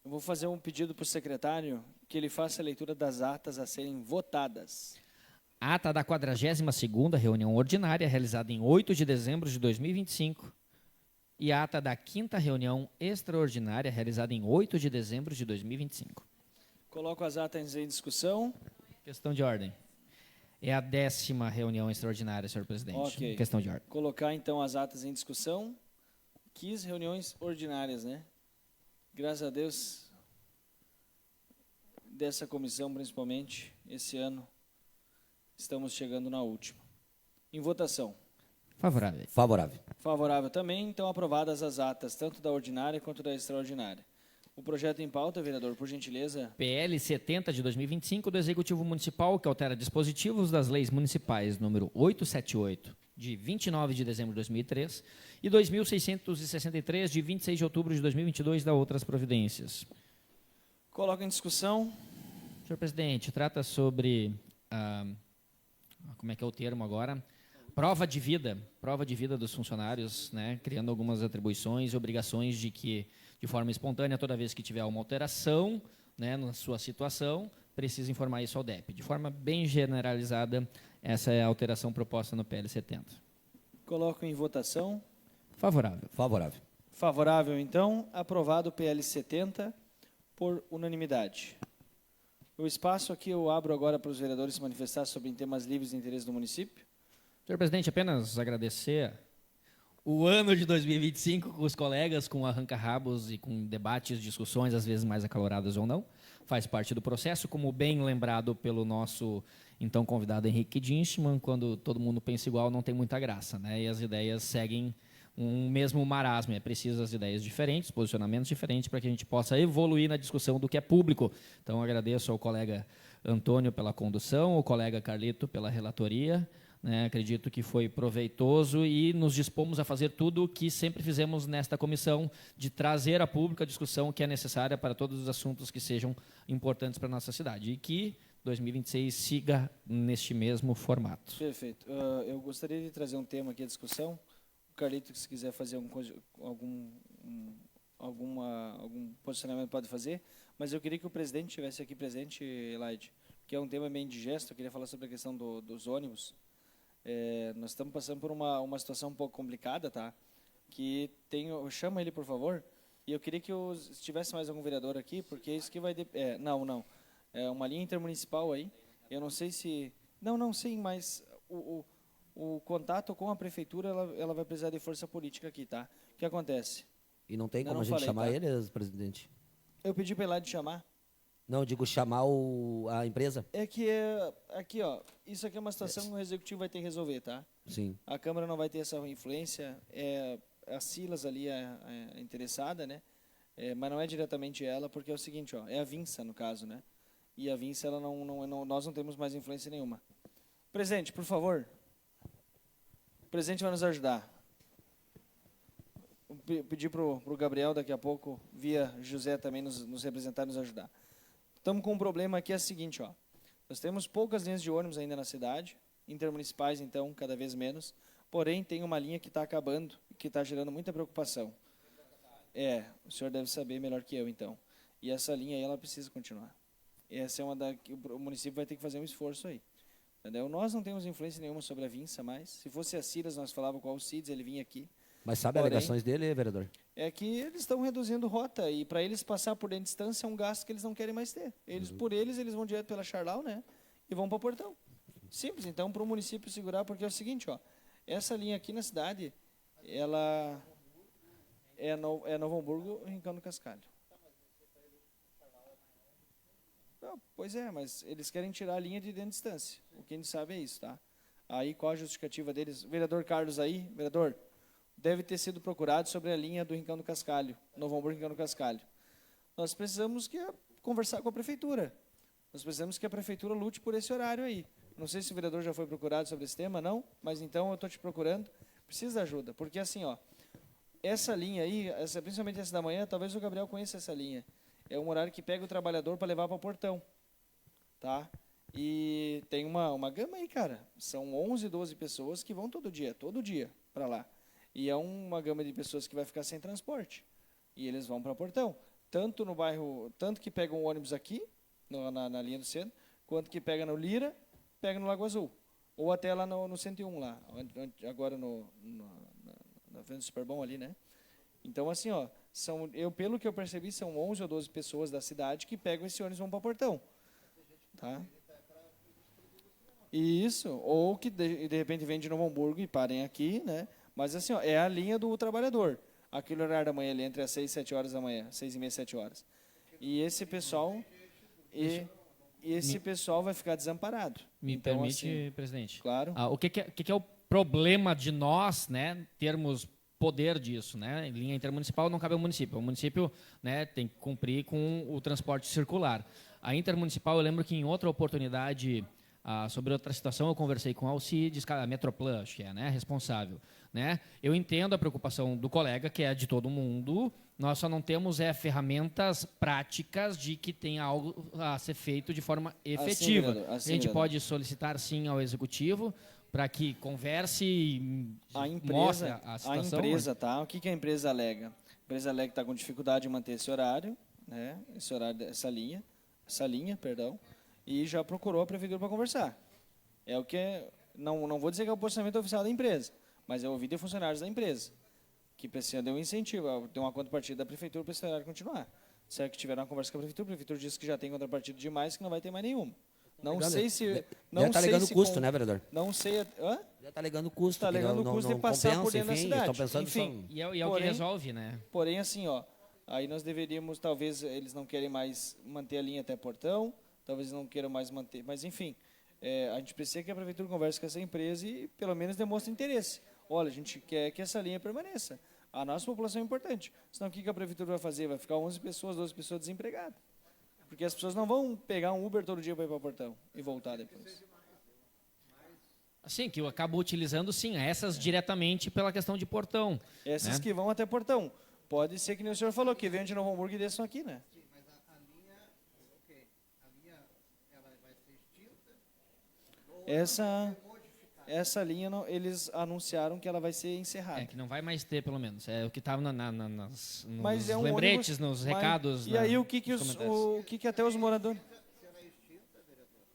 Eu vou fazer um pedido para o secretário que ele faça a leitura das atas a serem votadas. Ata da 42ª reunião ordinária, realizada em 8 de dezembro de 2025, e ata da 5ª reunião extraordinária, realizada em 8 de dezembro de 2025. Coloco as atas em discussão. Questão de ordem. É a 10ª reunião extraordinária, senhor presidente. Ok. Questão de ordem. Colocar, então, as atas em discussão. 15 reuniões ordinárias, né? Graças a Deus, dessa comissão, principalmente, esse ano, estamos chegando na última. Em votação. Favorável. Favorável. Favorável também, então aprovadas as atas, tanto da ordinária quanto da extraordinária. O projeto em pauta, vereador, por gentileza. PL 70 de 2025 do Executivo Municipal, que altera dispositivos das leis municipais número 878, de 29 de dezembro de 2003, e 2.663, de 26 de outubro de 2022, da outras providências. Coloco em discussão. Senhor presidente, trata sobre, como é que é o termo agora? Prova de vida dos funcionários, né, criando algumas atribuições e obrigações de que, de forma espontânea, toda vez que tiver uma alteração, né, na sua situação, precisa informar isso ao DEP. De forma bem generalizada, essa é a alteração proposta no PL 70. Coloco em votação. Favorável. Favorável. Favorável, então. Aprovado o PL 70 por unanimidade. O espaço aqui eu abro agora para os vereadores se manifestar sobre temas livres de interesse do município. Senhor presidente, apenas agradecer o ano de 2025 com os colegas, com arranca-rabos e com debates, discussões, às vezes mais acaloradas ou não. Faz parte do processo, como bem lembrado pelo nosso então convidado Henrique Dinchman, quando todo mundo pensa igual, não tem muita graça, né? E as ideias seguem um mesmo marasmo. É preciso as ideias diferentes, posicionamentos diferentes, para que a gente possa evoluir na discussão do que é público. Então, agradeço ao colega Antônio pela condução, ao colega Carlito pela relatoria. Acredito que foi proveitoso e nos dispomos a fazer tudo o que sempre fizemos nesta comissão, de trazer a público a discussão que é necessária para todos os assuntos que sejam importantes para a nossa cidade. E que 2026 siga neste mesmo formato. Perfeito. Eu gostaria de trazer um tema aqui à discussão. O Carlito, se quiser fazer algum posicionamento, pode fazer. Mas eu queria que o presidente estivesse aqui presente, Elaide, que é um tema bem indigesto. Eu queria falar sobre a questão dos ônibus. Nós estamos passando por uma situação um pouco complicada, tá? Chama ele, por favor. E eu queria que se tivesse mais algum vereador aqui, porque isso que vai... não. É uma linha intermunicipal aí. Eu não sei se... Não, sim, mas o contato com a prefeitura, ela vai precisar de força política aqui, tá? O que acontece? E não tem como a gente chamar eles, presidente? Eu pedi para ele lá de chamar. Não, eu digo chamar a empresa. É que, aqui, ó, isso aqui é uma situação que o Executivo vai ter que resolver, tá? Sim. A Câmara não vai ter essa influência, a Silas ali é interessada, né? Mas não é diretamente ela, porque é o seguinte, ó, é a Vinça, no caso, né? E a Vinça, ela nós não temos mais influência nenhuma. Presidente, por favor. O presidente vai nos ajudar. Vou pedir para o Gabriel, daqui a pouco, via José também nos representar e nos ajudar. Estamos com um problema aqui, é o seguinte, ó. Nós temos poucas linhas de ônibus ainda na cidade, intermunicipais, então, cada vez menos. Porém, tem uma linha que está acabando, que está gerando muita preocupação. O senhor deve saber melhor que eu, então. E essa linha aí, ela precisa continuar. Essa é uma que o município vai ter que fazer um esforço aí. Entendeu? Nós não temos influência nenhuma sobre a Vinça mais. Se fosse a Silas, nós falávamos com o Alcides, ele vinha aqui. Mas sabe as alegações dele, vereador? É que eles estão reduzindo rota e para eles passar por dentro de distância é um gasto que eles não querem mais ter. Por eles vão direto pela Charlau, né? E vão para Portão. Simples, então, para o município segurar, porque é o seguinte, ó. Essa linha aqui na cidade, ela é Novo Hamburgo e Rincão do Cascalho. Não, pois é, mas eles querem tirar a linha de dentro de distância. O que a gente sabe é isso, tá? Aí, qual a justificativa deles? O vereador Carlos aí, vereador, deve ter sido procurado sobre a linha do Rincão do Cascalho, Novo Hamburgo e Rincão do Cascalho. Nós precisamos conversar com a prefeitura. Nós precisamos que a prefeitura lute por esse horário aí. Não sei se o vereador já foi procurado sobre esse tema, não, mas então eu estou te procurando. Precisa de ajuda, porque assim, ó, essa linha aí, principalmente essa da manhã, talvez o Gabriel conheça essa linha. É um horário que pega o trabalhador para levar para o Portão, tá? E tem uma gama aí, cara. São 11, 12 pessoas que vão todo dia para lá. E é uma gama de pessoas que vai ficar sem transporte. E eles vão para Portão. tanto no bairro, tanto que pega um ônibus aqui, na linha do centro, quanto que pega no Lira, pega no Lago Azul. Ou até lá no 101, lá, agora na frente do Superbom ali, né? Então, assim, ó, pelo que eu percebi, são 11 ou 12 pessoas da cidade que pegam esse ônibus e vão para Portão. Tá? Isso, ou que de repente vem de Novo Hamburgo e parem aqui, né? Mas, assim, ó, é a linha do trabalhador. Aquele horário da manhã ali, entre as 6 e 7 horas da manhã, 6h30, 7 horas. E esse pessoal... esse pessoal vai ficar desamparado. Me então, permite, assim, presidente? Claro. O que é o problema de nós, né, termos poder disso, né? Em linha intermunicipal não cabe ao município. O município, né, tem que cumprir com o transporte circular. A intermunicipal, eu lembro que em outra oportunidade, sobre outra situação, eu conversei com a Alcides, a Metroplan, acho que é, né, responsável. Né? Eu entendo a preocupação do colega, que é de todo mundo, nós só não temos ferramentas práticas de que tenha algo a ser feito de forma efetiva. A gente pode solicitar, sim, ao Executivo para que converse e mostre a situação. A empresa, tá? O que a empresa alega? A empresa alega que está com dificuldade de manter esse horário, né? Essa linha, e já procurou a prefeitura para conversar. É o que não vou dizer que é o posicionamento oficial da empresa, mas eu ouvi de funcionários da empresa que precisa de um incentivo, tem uma contrapartida da prefeitura para esse horário continuar. Será que tiveram uma conversa com a prefeitura disse que já tem contrapartida demais, que não vai ter mais nenhuma. Não sei se... Já está alegando custo, né, vereador? Não sei... Hã? Já está alegando custo. Está alegando o custo de passar por dentro da cidade. Enfim, e é o que resolve, né? Porém, assim, ó, aí nós deveríamos, talvez eles não querem mais manter a linha até Portão, talvez não queiram mais manter, mas enfim, a gente precisa que a prefeitura converse com essa empresa e pelo menos demonstre interesse. Olha, a gente quer que essa linha permaneça. A nossa população é importante. Senão o que a prefeitura vai fazer? Vai ficar 11 pessoas, 12 pessoas desempregadas. Porque as pessoas não vão pegar um Uber todo dia para ir para Portão e voltar depois. Sim, que eu acabo utilizando, sim, essas diretamente pela questão de Portão. Essas, né, que vão até Portão. Pode ser que nem o senhor falou, que venham de Novo Hamburgo e desçam aqui, né? Sim, mas a linha, ok, a linha ela vai ser extinta? Essa linha, eles anunciaram que ela vai ser encerrada. Que não vai mais ter, pelo menos. É o que estava nos ônibus, lembretes, nos recados. E aí o que até os moradores... Se ela é extinta, vereador,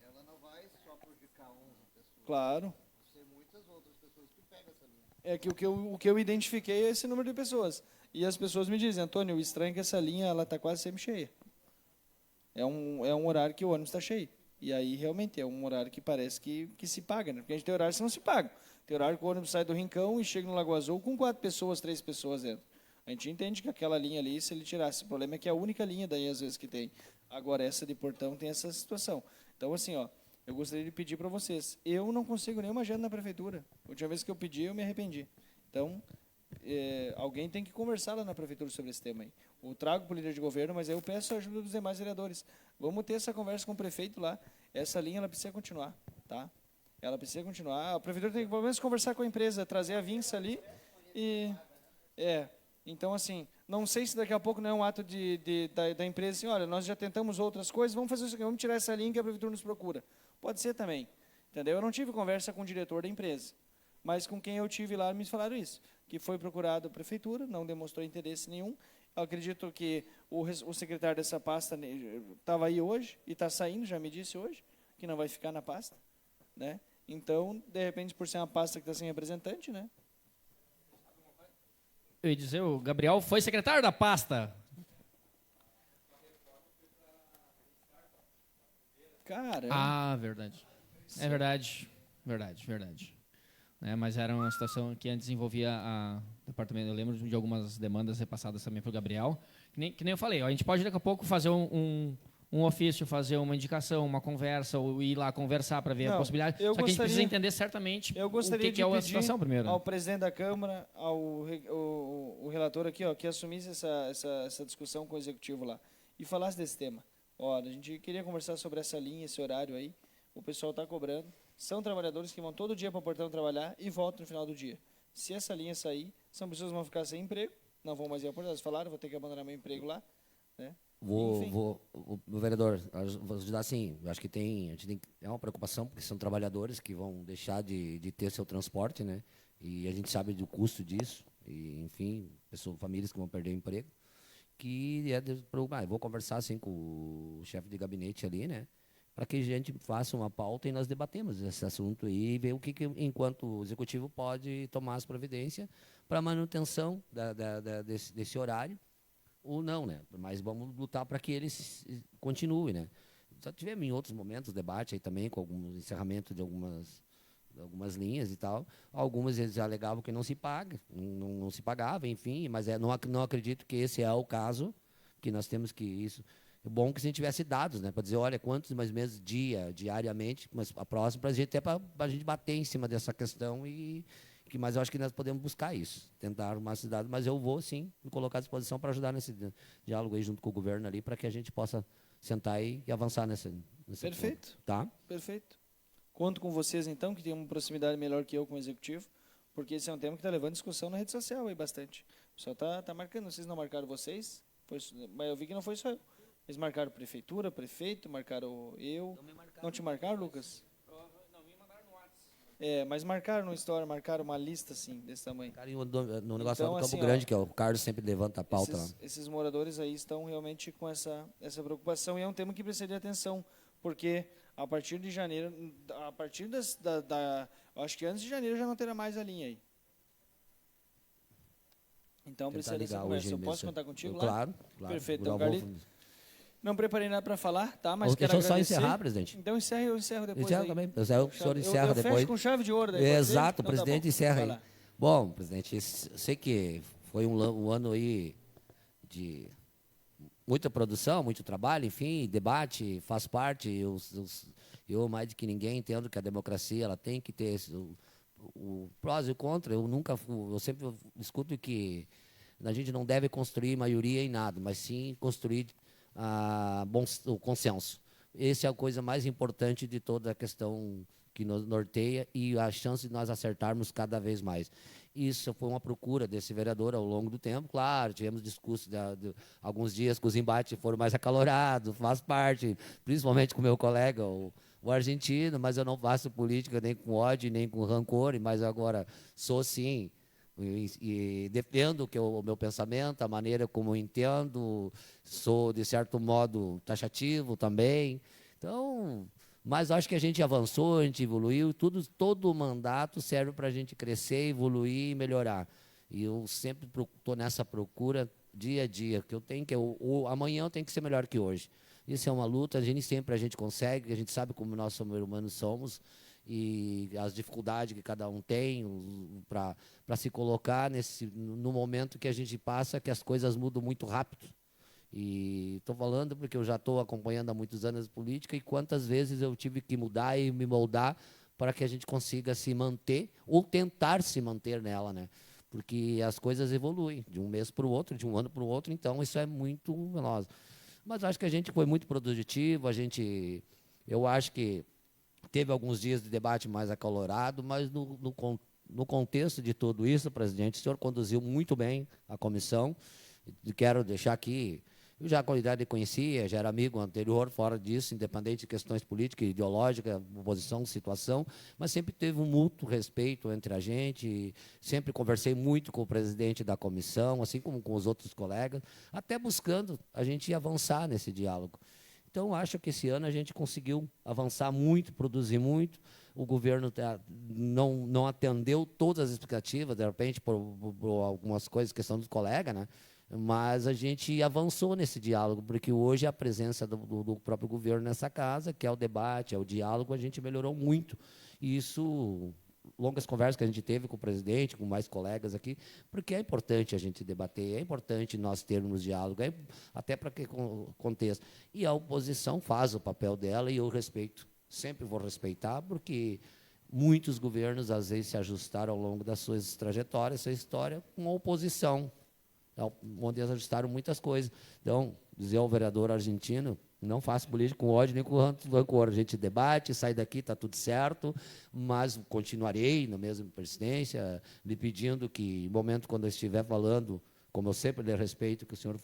ela não vai só prejudicar 11 pessoas. Claro. Vão ser muitas outras pessoas que pegam essa linha. É que o que eu identifiquei é esse número de pessoas. E as pessoas me dizem, Antônio, o estranho é que essa linha está quase sempre cheia. É um horário que o ônibus está cheio. E aí, realmente, é um horário que parece que se paga, né? Porque a gente tem horários que não se pagam. Tem horário que o ônibus sai do Rincão e chega no Lago Azul com 4 pessoas, 3 pessoas dentro. A gente entende que aquela linha ali, se ele tirasse, o problema é que é a única linha daí, às vezes, que tem. Agora, essa de Portão tem essa situação. Então, assim, ó, eu gostaria de pedir para vocês. Eu não consigo nenhuma agenda na prefeitura. A última vez que eu pedi, eu me arrependi. Então, alguém tem que conversar lá na prefeitura sobre esse tema aí. Eu trago para o líder de governo, mas eu peço a ajuda dos demais vereadores. Vamos ter essa conversa com o prefeito lá. Essa linha ela precisa continuar, tá? Ela precisa continuar. A prefeitura tem que pelo menos conversar com a empresa, trazer a Vinça ali e então assim, não sei se daqui a pouco não é um ato da empresa assim, olha, nós já tentamos outras coisas, vamos fazer isso aqui, vamos tirar essa linha que a prefeitura nos procura. Pode ser também, entendeu? Eu não tive conversa com o diretor da empresa, mas com quem eu tive lá me falaram isso, que foi procurado a prefeitura, não demonstrou interesse nenhum. Eu acredito que o secretário dessa pasta estava aí hoje e está saindo, já me disse hoje, que não vai ficar na pasta, né? Então, de repente, por ser uma pasta que está sem representante, né? Eu ia dizer, o Gabriel foi secretário da pasta. Cara. Verdade. É verdade. Verdade. Mas era uma situação que antes envolvia a departamento. Eu lembro de algumas demandas repassadas também para o Gabriel. Que nem eu falei, a gente pode daqui a pouco fazer um ofício, fazer uma indicação, uma conversa, ou ir lá conversar para ver a possibilidade. Só que a gente precisa entender certamente o que é a situação primeiro. Ao presidente da Câmara, ao relator aqui, ó, que assumisse essa discussão com o executivo lá e falasse desse tema. Olha, a gente queria conversar sobre essa linha, esse horário aí. O pessoal está cobrando. São trabalhadores que vão todo dia para o Portão trabalhar e voltam no final do dia. Se essa linha sair, são pessoas que vão ficar sem emprego, não vão mais ir ao Portão. Eles falaram, vou ter que abandonar meu emprego lá, né? Vereador, vou ajudar assim, eu acho que é uma preocupação, porque são trabalhadores que vão deixar de ter seu transporte, né? E a gente sabe do custo disso, e enfim, famílias que vão perder o emprego. que vou conversar assim com o chefe de gabinete ali, né, para que a gente faça uma pauta e nós debatemos esse assunto e ver o que enquanto o executivo pode tomar as providências para a manutenção desse horário ou não, né? Mas vamos lutar para que ele continue, né? Já tivemos em outros momentos debate aí também com algum encerramento de algumas linhas e tal. Algumas eles alegavam que não se paga, não se pagava, enfim, mas não acredito que esse é o caso, que nós temos que isso. É bom que se a gente tivesse dados, né, para dizer, olha, quantos mais meses diariamente, mas a próxima, para a gente bater em cima dessa questão mas eu acho que nós podemos buscar isso, tentar arrumar esses dados, mas eu vou sim me colocar à disposição para ajudar nesse diálogo aí junto com o governo ali, para que a gente possa sentar aí e avançar nesse Perfeito. ponto, tá? Perfeito. Conto com vocês, então, que tem uma proximidade melhor que eu com o executivo, porque esse é um tema que está levando discussão na rede social aí bastante. O pessoal está marcando, vocês não marcaram vocês, mas eu vi que não foi só eu. Eles marcaram prefeitura, prefeito, marcaram eu. Não te marcaram, Lucas? Não, me mandaram no WhatsApp. Mas marcaram uma história, marcaram uma lista, assim, desse tamanho. No negócio Então, lá do assim, Campo Grande, que é o Carlos sempre levanta a pauta lá. Esses moradores aí estão realmente com essa preocupação, e é um tema que precisa de atenção, porque a partir de janeiro, a partir acho que antes de janeiro já não terá mais a linha aí. Então precisa dessa conversa. Eu posso contar contigo lá? Claro. Perfeito. Então, Carlito, não preparei nada para falar, tá? Mas deixa quero eu só agradecer. encerrar, presidente. Então eu encerro depois. Encerro também. O senhor encerra eu depois. fecho com chave de ouro. Daí, exato, então, o presidente tá encerra aí. lá. Bom, presidente, eu sei que foi um ano aí de muita produção, muito trabalho, enfim, debate, faz parte. Eu mais do que ninguém, entendo que a democracia ela tem que ter o prós e o contra. Eu sempre escuto que a gente não deve construir maioria em nada, mas sim construir o consenso. Essa é a coisa mais importante de toda a questão que nos norteia e a chance de nós acertarmos cada vez mais. Isso foi uma procura desse vereador ao longo do tempo. Claro, tivemos discursos alguns dias que os embates foram mais acalorados, faz parte, principalmente com o meu colega, o argentino, mas eu não faço política nem com ódio, nem com rancor, mas agora sou sim, e defendo o meu pensamento, a maneira como eu entendo, sou, de certo modo, taxativo também. Então, mas acho que a gente avançou, a gente evoluiu, todo o mandato serve para a gente crescer, evoluir e melhorar. E eu sempre estou nessa procura dia a dia, que eu tenho amanhã eu tenho que ser melhor que hoje. Isso é uma luta, a gente consegue, a gente sabe como nós somos humanos somos, e as dificuldades que cada um tem para se colocar no momento que a gente passa, que as coisas mudam muito rápido. E estou falando porque eu já estou acompanhando há muitos anos a política e quantas vezes eu tive que mudar e me moldar para que a gente consiga se manter ou tentar se manter nela, né? Porque as coisas evoluem de um mês para o outro, de um ano para o outro, então isso é muito veloz. Mas acho que a gente foi muito produtivo, eu acho que teve alguns dias de debate mais acalorado, mas no contexto de tudo isso, presidente, o senhor conduziu muito bem a comissão. Quero deixar aqui, eu já a qualidade conhecia, já era amigo anterior, fora disso, independente de questões políticas, ideológicas, oposição, situação, mas sempre teve um mútuo respeito entre a gente, sempre conversei muito com o presidente da comissão, assim como com os outros colegas, até buscando a gente avançar nesse diálogo. Então, acho que esse ano a gente conseguiu avançar muito, produzir muito. O governo não atendeu todas as expectativas, de repente, por algumas coisas, questão dos colegas, né? Mas a gente avançou nesse diálogo, porque hoje a presença do próprio governo nessa casa, que é o debate, é o diálogo, a gente melhorou muito. E isso, longas conversas que a gente teve com o presidente, com mais colegas aqui, porque é importante a gente debater, é importante nós termos diálogo, até para que contexto. E a oposição faz o papel dela e eu respeito, sempre vou respeitar, porque muitos governos, às vezes, se ajustaram ao longo das suas trajetórias, sua história, com a oposição, onde eles ajustaram muitas coisas. Então, dizer ao vereador argentino, não faço política com ódio nem com rancor. A gente debate, sai daqui, está tudo certo, mas continuarei na mesma presidência, lhe pedindo que, no momento quando eu estiver falando, como eu sempre lhe respeito, que o senhor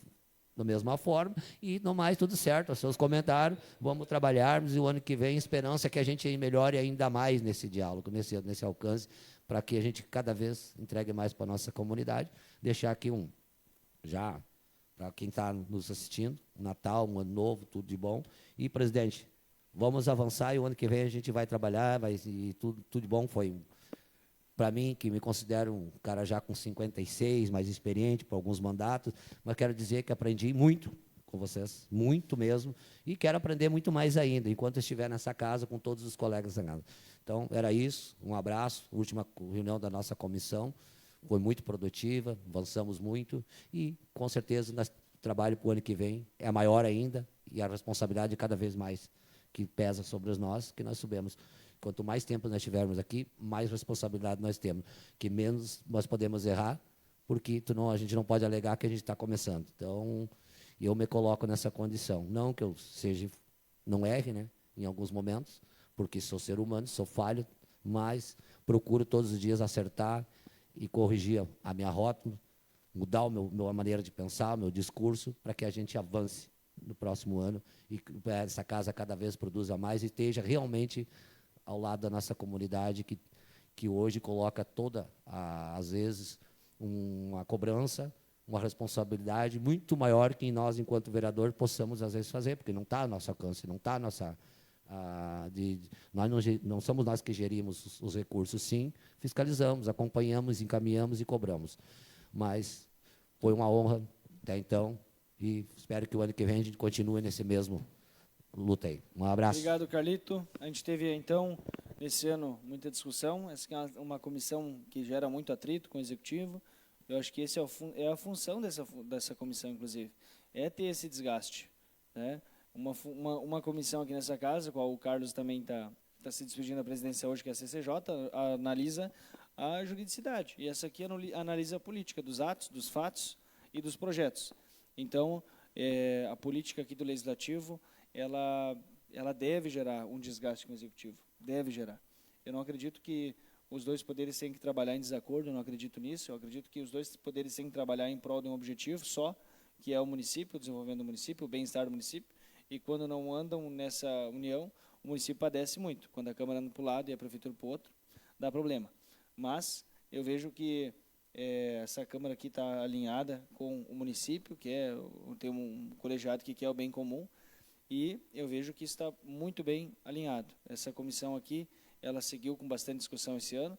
da mesma forma, e no mais tudo certo, os seus comentários, vamos trabalharmos, e o ano que vem, esperança que a gente melhore ainda mais nesse diálogo, nesse alcance, para que a gente cada vez entregue mais para a nossa comunidade. Deixar aqui já para quem está nos assistindo. Natal, um ano novo, tudo de bom. E, presidente, vamos avançar e o ano que vem a gente vai trabalhar, e tudo de bom. Foi, para mim, que me considero um cara já com 56, mais experiente por alguns mandatos, mas quero dizer que aprendi muito com vocês, muito mesmo, e quero aprender muito mais ainda, enquanto estiver nessa casa com todos os colegas da casa. Então, era isso, um abraço, última reunião da nossa comissão, foi muito produtiva, avançamos muito, e, com certeza, o trabalho para o ano que vem é maior ainda, e a responsabilidade cada vez mais que pesa sobre nós, que nós subimos. Quanto mais tempo nós estivermos aqui, mais responsabilidade nós temos, que menos nós podemos errar, porque a gente não pode alegar que a gente está começando. Então, eu me coloco nessa condição. Não que eu não erre, né, em alguns momentos, porque sou ser humano, sou falho, mas procuro todos os dias acertar e corrigir a minha rota, mudar a maneira de pensar, o meu discurso, para que a gente avance no próximo ano e essa casa cada vez produza mais e esteja realmente ao lado da nossa comunidade, que hoje coloca às vezes, uma cobrança, uma responsabilidade muito maior que nós, enquanto vereador, possamos, às vezes, fazer, porque não está ao nosso alcance, não está a nossa... não somos nós que gerimos os recursos, sim, fiscalizamos, acompanhamos, encaminhamos e cobramos. Mas foi uma honra até então, e espero que o ano que vem a gente continue nesse mesmo luta aí. Um abraço. Obrigado, Carlito. A gente teve, então, nesse ano, muita discussão. Essa é uma comissão que gera muito atrito com o Executivo. Eu acho que essa é a função dessa comissão, inclusive, é ter esse desgaste, né? Uma comissão aqui nessa casa, a qual o Carlos também está se despedindo da presidência hoje, que é a CCJ, analisa a juridicidade. E essa aqui analisa a política dos atos, dos fatos e dos projetos. Então, a política aqui do Legislativo, ela deve gerar um desgaste com o Executivo. Deve gerar. Eu não acredito que os dois poderes têm que trabalhar em desacordo, eu não acredito nisso. Eu acredito que os dois poderes têm que trabalhar em prol de um objetivo só, que é o município, o desenvolvimento do município, o bem-estar do município. E quando não andam nessa união, o município padece muito. Quando a Câmara anda para um lado e a Prefeitura para o outro, dá problema. Mas eu vejo que essa Câmara aqui está alinhada com o município, tem um colegiado que quer o bem comum, e eu vejo que está muito bem alinhado. Essa comissão aqui, ela seguiu com bastante discussão esse ano.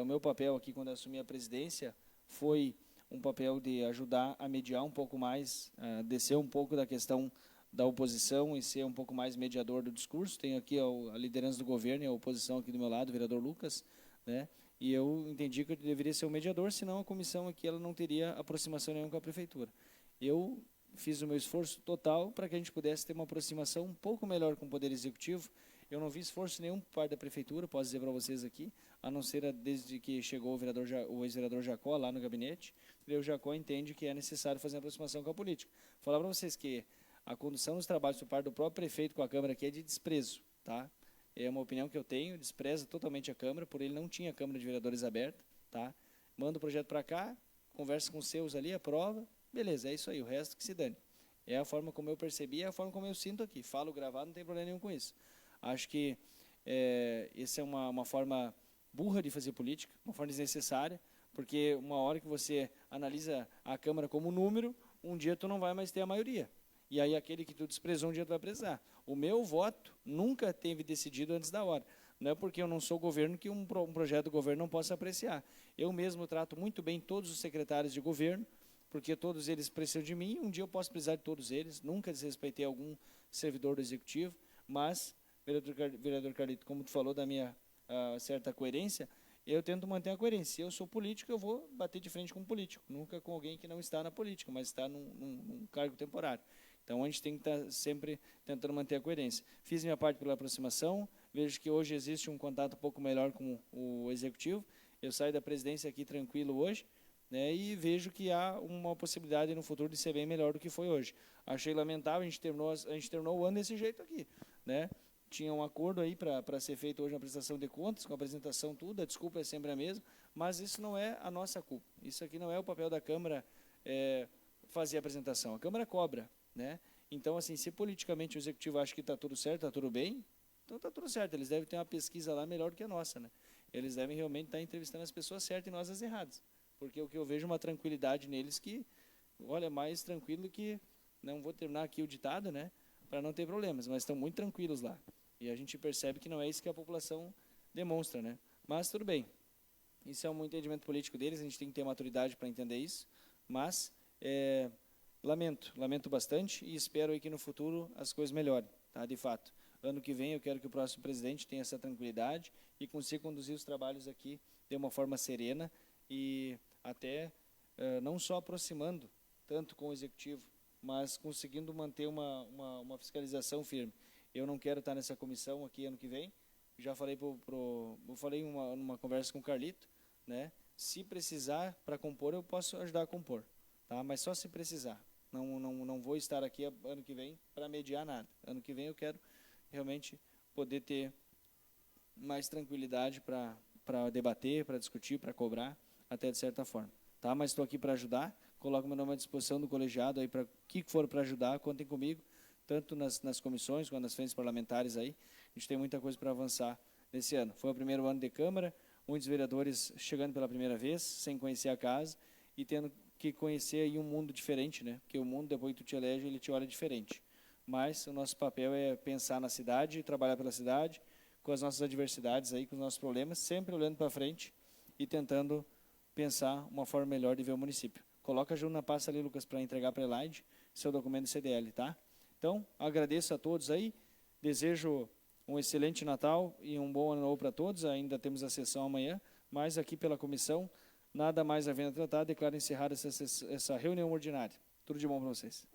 O meu papel aqui, quando eu assumi a presidência, foi um papel de ajudar a mediar um pouco mais, descer um pouco da questão da oposição e ser um pouco mais mediador do discurso. Tenho aqui a liderança do governo e a oposição aqui do meu lado, o vereador Lucas, né? E eu entendi que eu deveria ser o mediador, senão a comissão aqui ela não teria aproximação nenhuma com a prefeitura. Eu fiz o meu esforço total para que a gente pudesse ter uma aproximação um pouco melhor com o Poder Executivo. Eu não vi esforço nenhum por parte da prefeitura, posso dizer para vocês aqui, a não ser desde que chegou o ex-vereador Jacó lá no gabinete. O Jacó entende que é necessário fazer uma aproximação com a política. Vou falar para vocês que a condução dos trabalhos por parte do próprio prefeito com a Câmara aqui é de desprezo, tá? É uma opinião que eu tenho, despreza totalmente a Câmara, por ele não tinha a Câmara de Vereadores aberta, tá? Manda o projeto para cá, conversa com os seus ali, aprova, beleza, é isso aí, o resto que se dane. É a forma como eu percebi, é a forma como eu sinto aqui. Falo gravado, não tem problema nenhum com isso. Acho que essa é uma forma burra de fazer política, uma forma desnecessária, porque uma hora que você analisa a Câmara como número, um dia tu não vai mais ter a maioria. E aí aquele que tu desprezou um dia tu vai precisar. O meu voto nunca teve decidido antes da hora. Não é porque eu não sou governo que um projeto do governo não possa apreciar. Eu mesmo trato muito bem todos os secretários de governo, porque todos eles precisam de mim, um dia eu posso precisar de todos eles, nunca desrespeitei algum servidor do Executivo, mas, vereador Carlito, como tu falou da minha certa coerência, eu tento manter a coerência. Se eu sou político, eu vou bater de frente com um político, nunca com alguém que não está na política, mas está num cargo temporário. Então, a gente tem que estar sempre tentando manter a coerência. Fiz minha parte pela aproximação, vejo que hoje existe um contato um pouco melhor com o Executivo. Eu saio da presidência aqui tranquilo hoje, né, e vejo que há uma possibilidade no futuro de ser bem melhor do que foi hoje. Achei lamentável, a gente terminou o ano desse jeito aqui, né? Tinha um acordo aí para ser feito hoje uma prestação de contas, com a apresentação tudo, a desculpa é sempre a mesma, mas isso não é a nossa culpa. Isso aqui não é o papel da Câmara fazer a apresentação. A Câmara cobra, né? Então, assim, se politicamente o Executivo acha que está tudo certo, está tudo bem, então está tudo certo. Eles devem ter uma pesquisa lá melhor do que a nossa, né? Eles devem realmente estar entrevistando as pessoas certas e nós as erradas. Porque o que eu vejo é uma tranquilidade neles que olha, mais tranquilo que, não vou terminar aqui o ditado, né, para não ter problemas, mas estão muito tranquilos lá. E a gente percebe que não é isso que a população demonstra, né? Mas tudo bem. Isso é um entendimento político deles, a gente tem que ter maturidade para entender isso, mas lamento bastante e espero aí que no futuro as coisas melhorem, tá? De fato. Ano que vem eu quero que o próximo presidente tenha essa tranquilidade e consiga conduzir os trabalhos aqui de uma forma serena e até não só aproximando tanto com o executivo, mas conseguindo manter uma fiscalização firme. Eu não quero estar nessa comissão aqui ano que vem. Já falei eu falei numa conversa com o Carlito, né? Se precisar para compor, eu posso ajudar a compor, tá? Mas só se precisar. Não vou estar aqui ano que vem para mediar nada. Ano que vem eu quero realmente poder ter mais tranquilidade para debater, para discutir, para cobrar, até de certa forma, tá? Mas estou aqui para ajudar. Coloco meu nome à disposição do colegiado aí para o que for para ajudar, contem comigo, tanto nas comissões quanto nas frentes parlamentares aí. A gente tem muita coisa para avançar nesse ano. Foi o primeiro ano de Câmara, muitos vereadores chegando pela primeira vez, sem conhecer a casa e tendo que conhecer aí um mundo diferente, né? Porque o mundo, depois que tu te elege, ele te olha diferente. Mas o nosso papel é pensar na cidade, trabalhar pela cidade, com as nossas adversidades aí, com os nossos problemas, sempre olhando para frente e tentando pensar uma forma melhor de ver o município. Coloca junto na pasta ali, Lucas, para entregar para a Elaide seu documento do CDL, tá? Então, agradeço a todos aí, desejo um excelente Natal e um bom ano novo para todos. Ainda temos a sessão amanhã, mas aqui pela comissão, nada mais havendo a tratar, declaro encerrada essa reunião ordinária. Tudo de bom para vocês.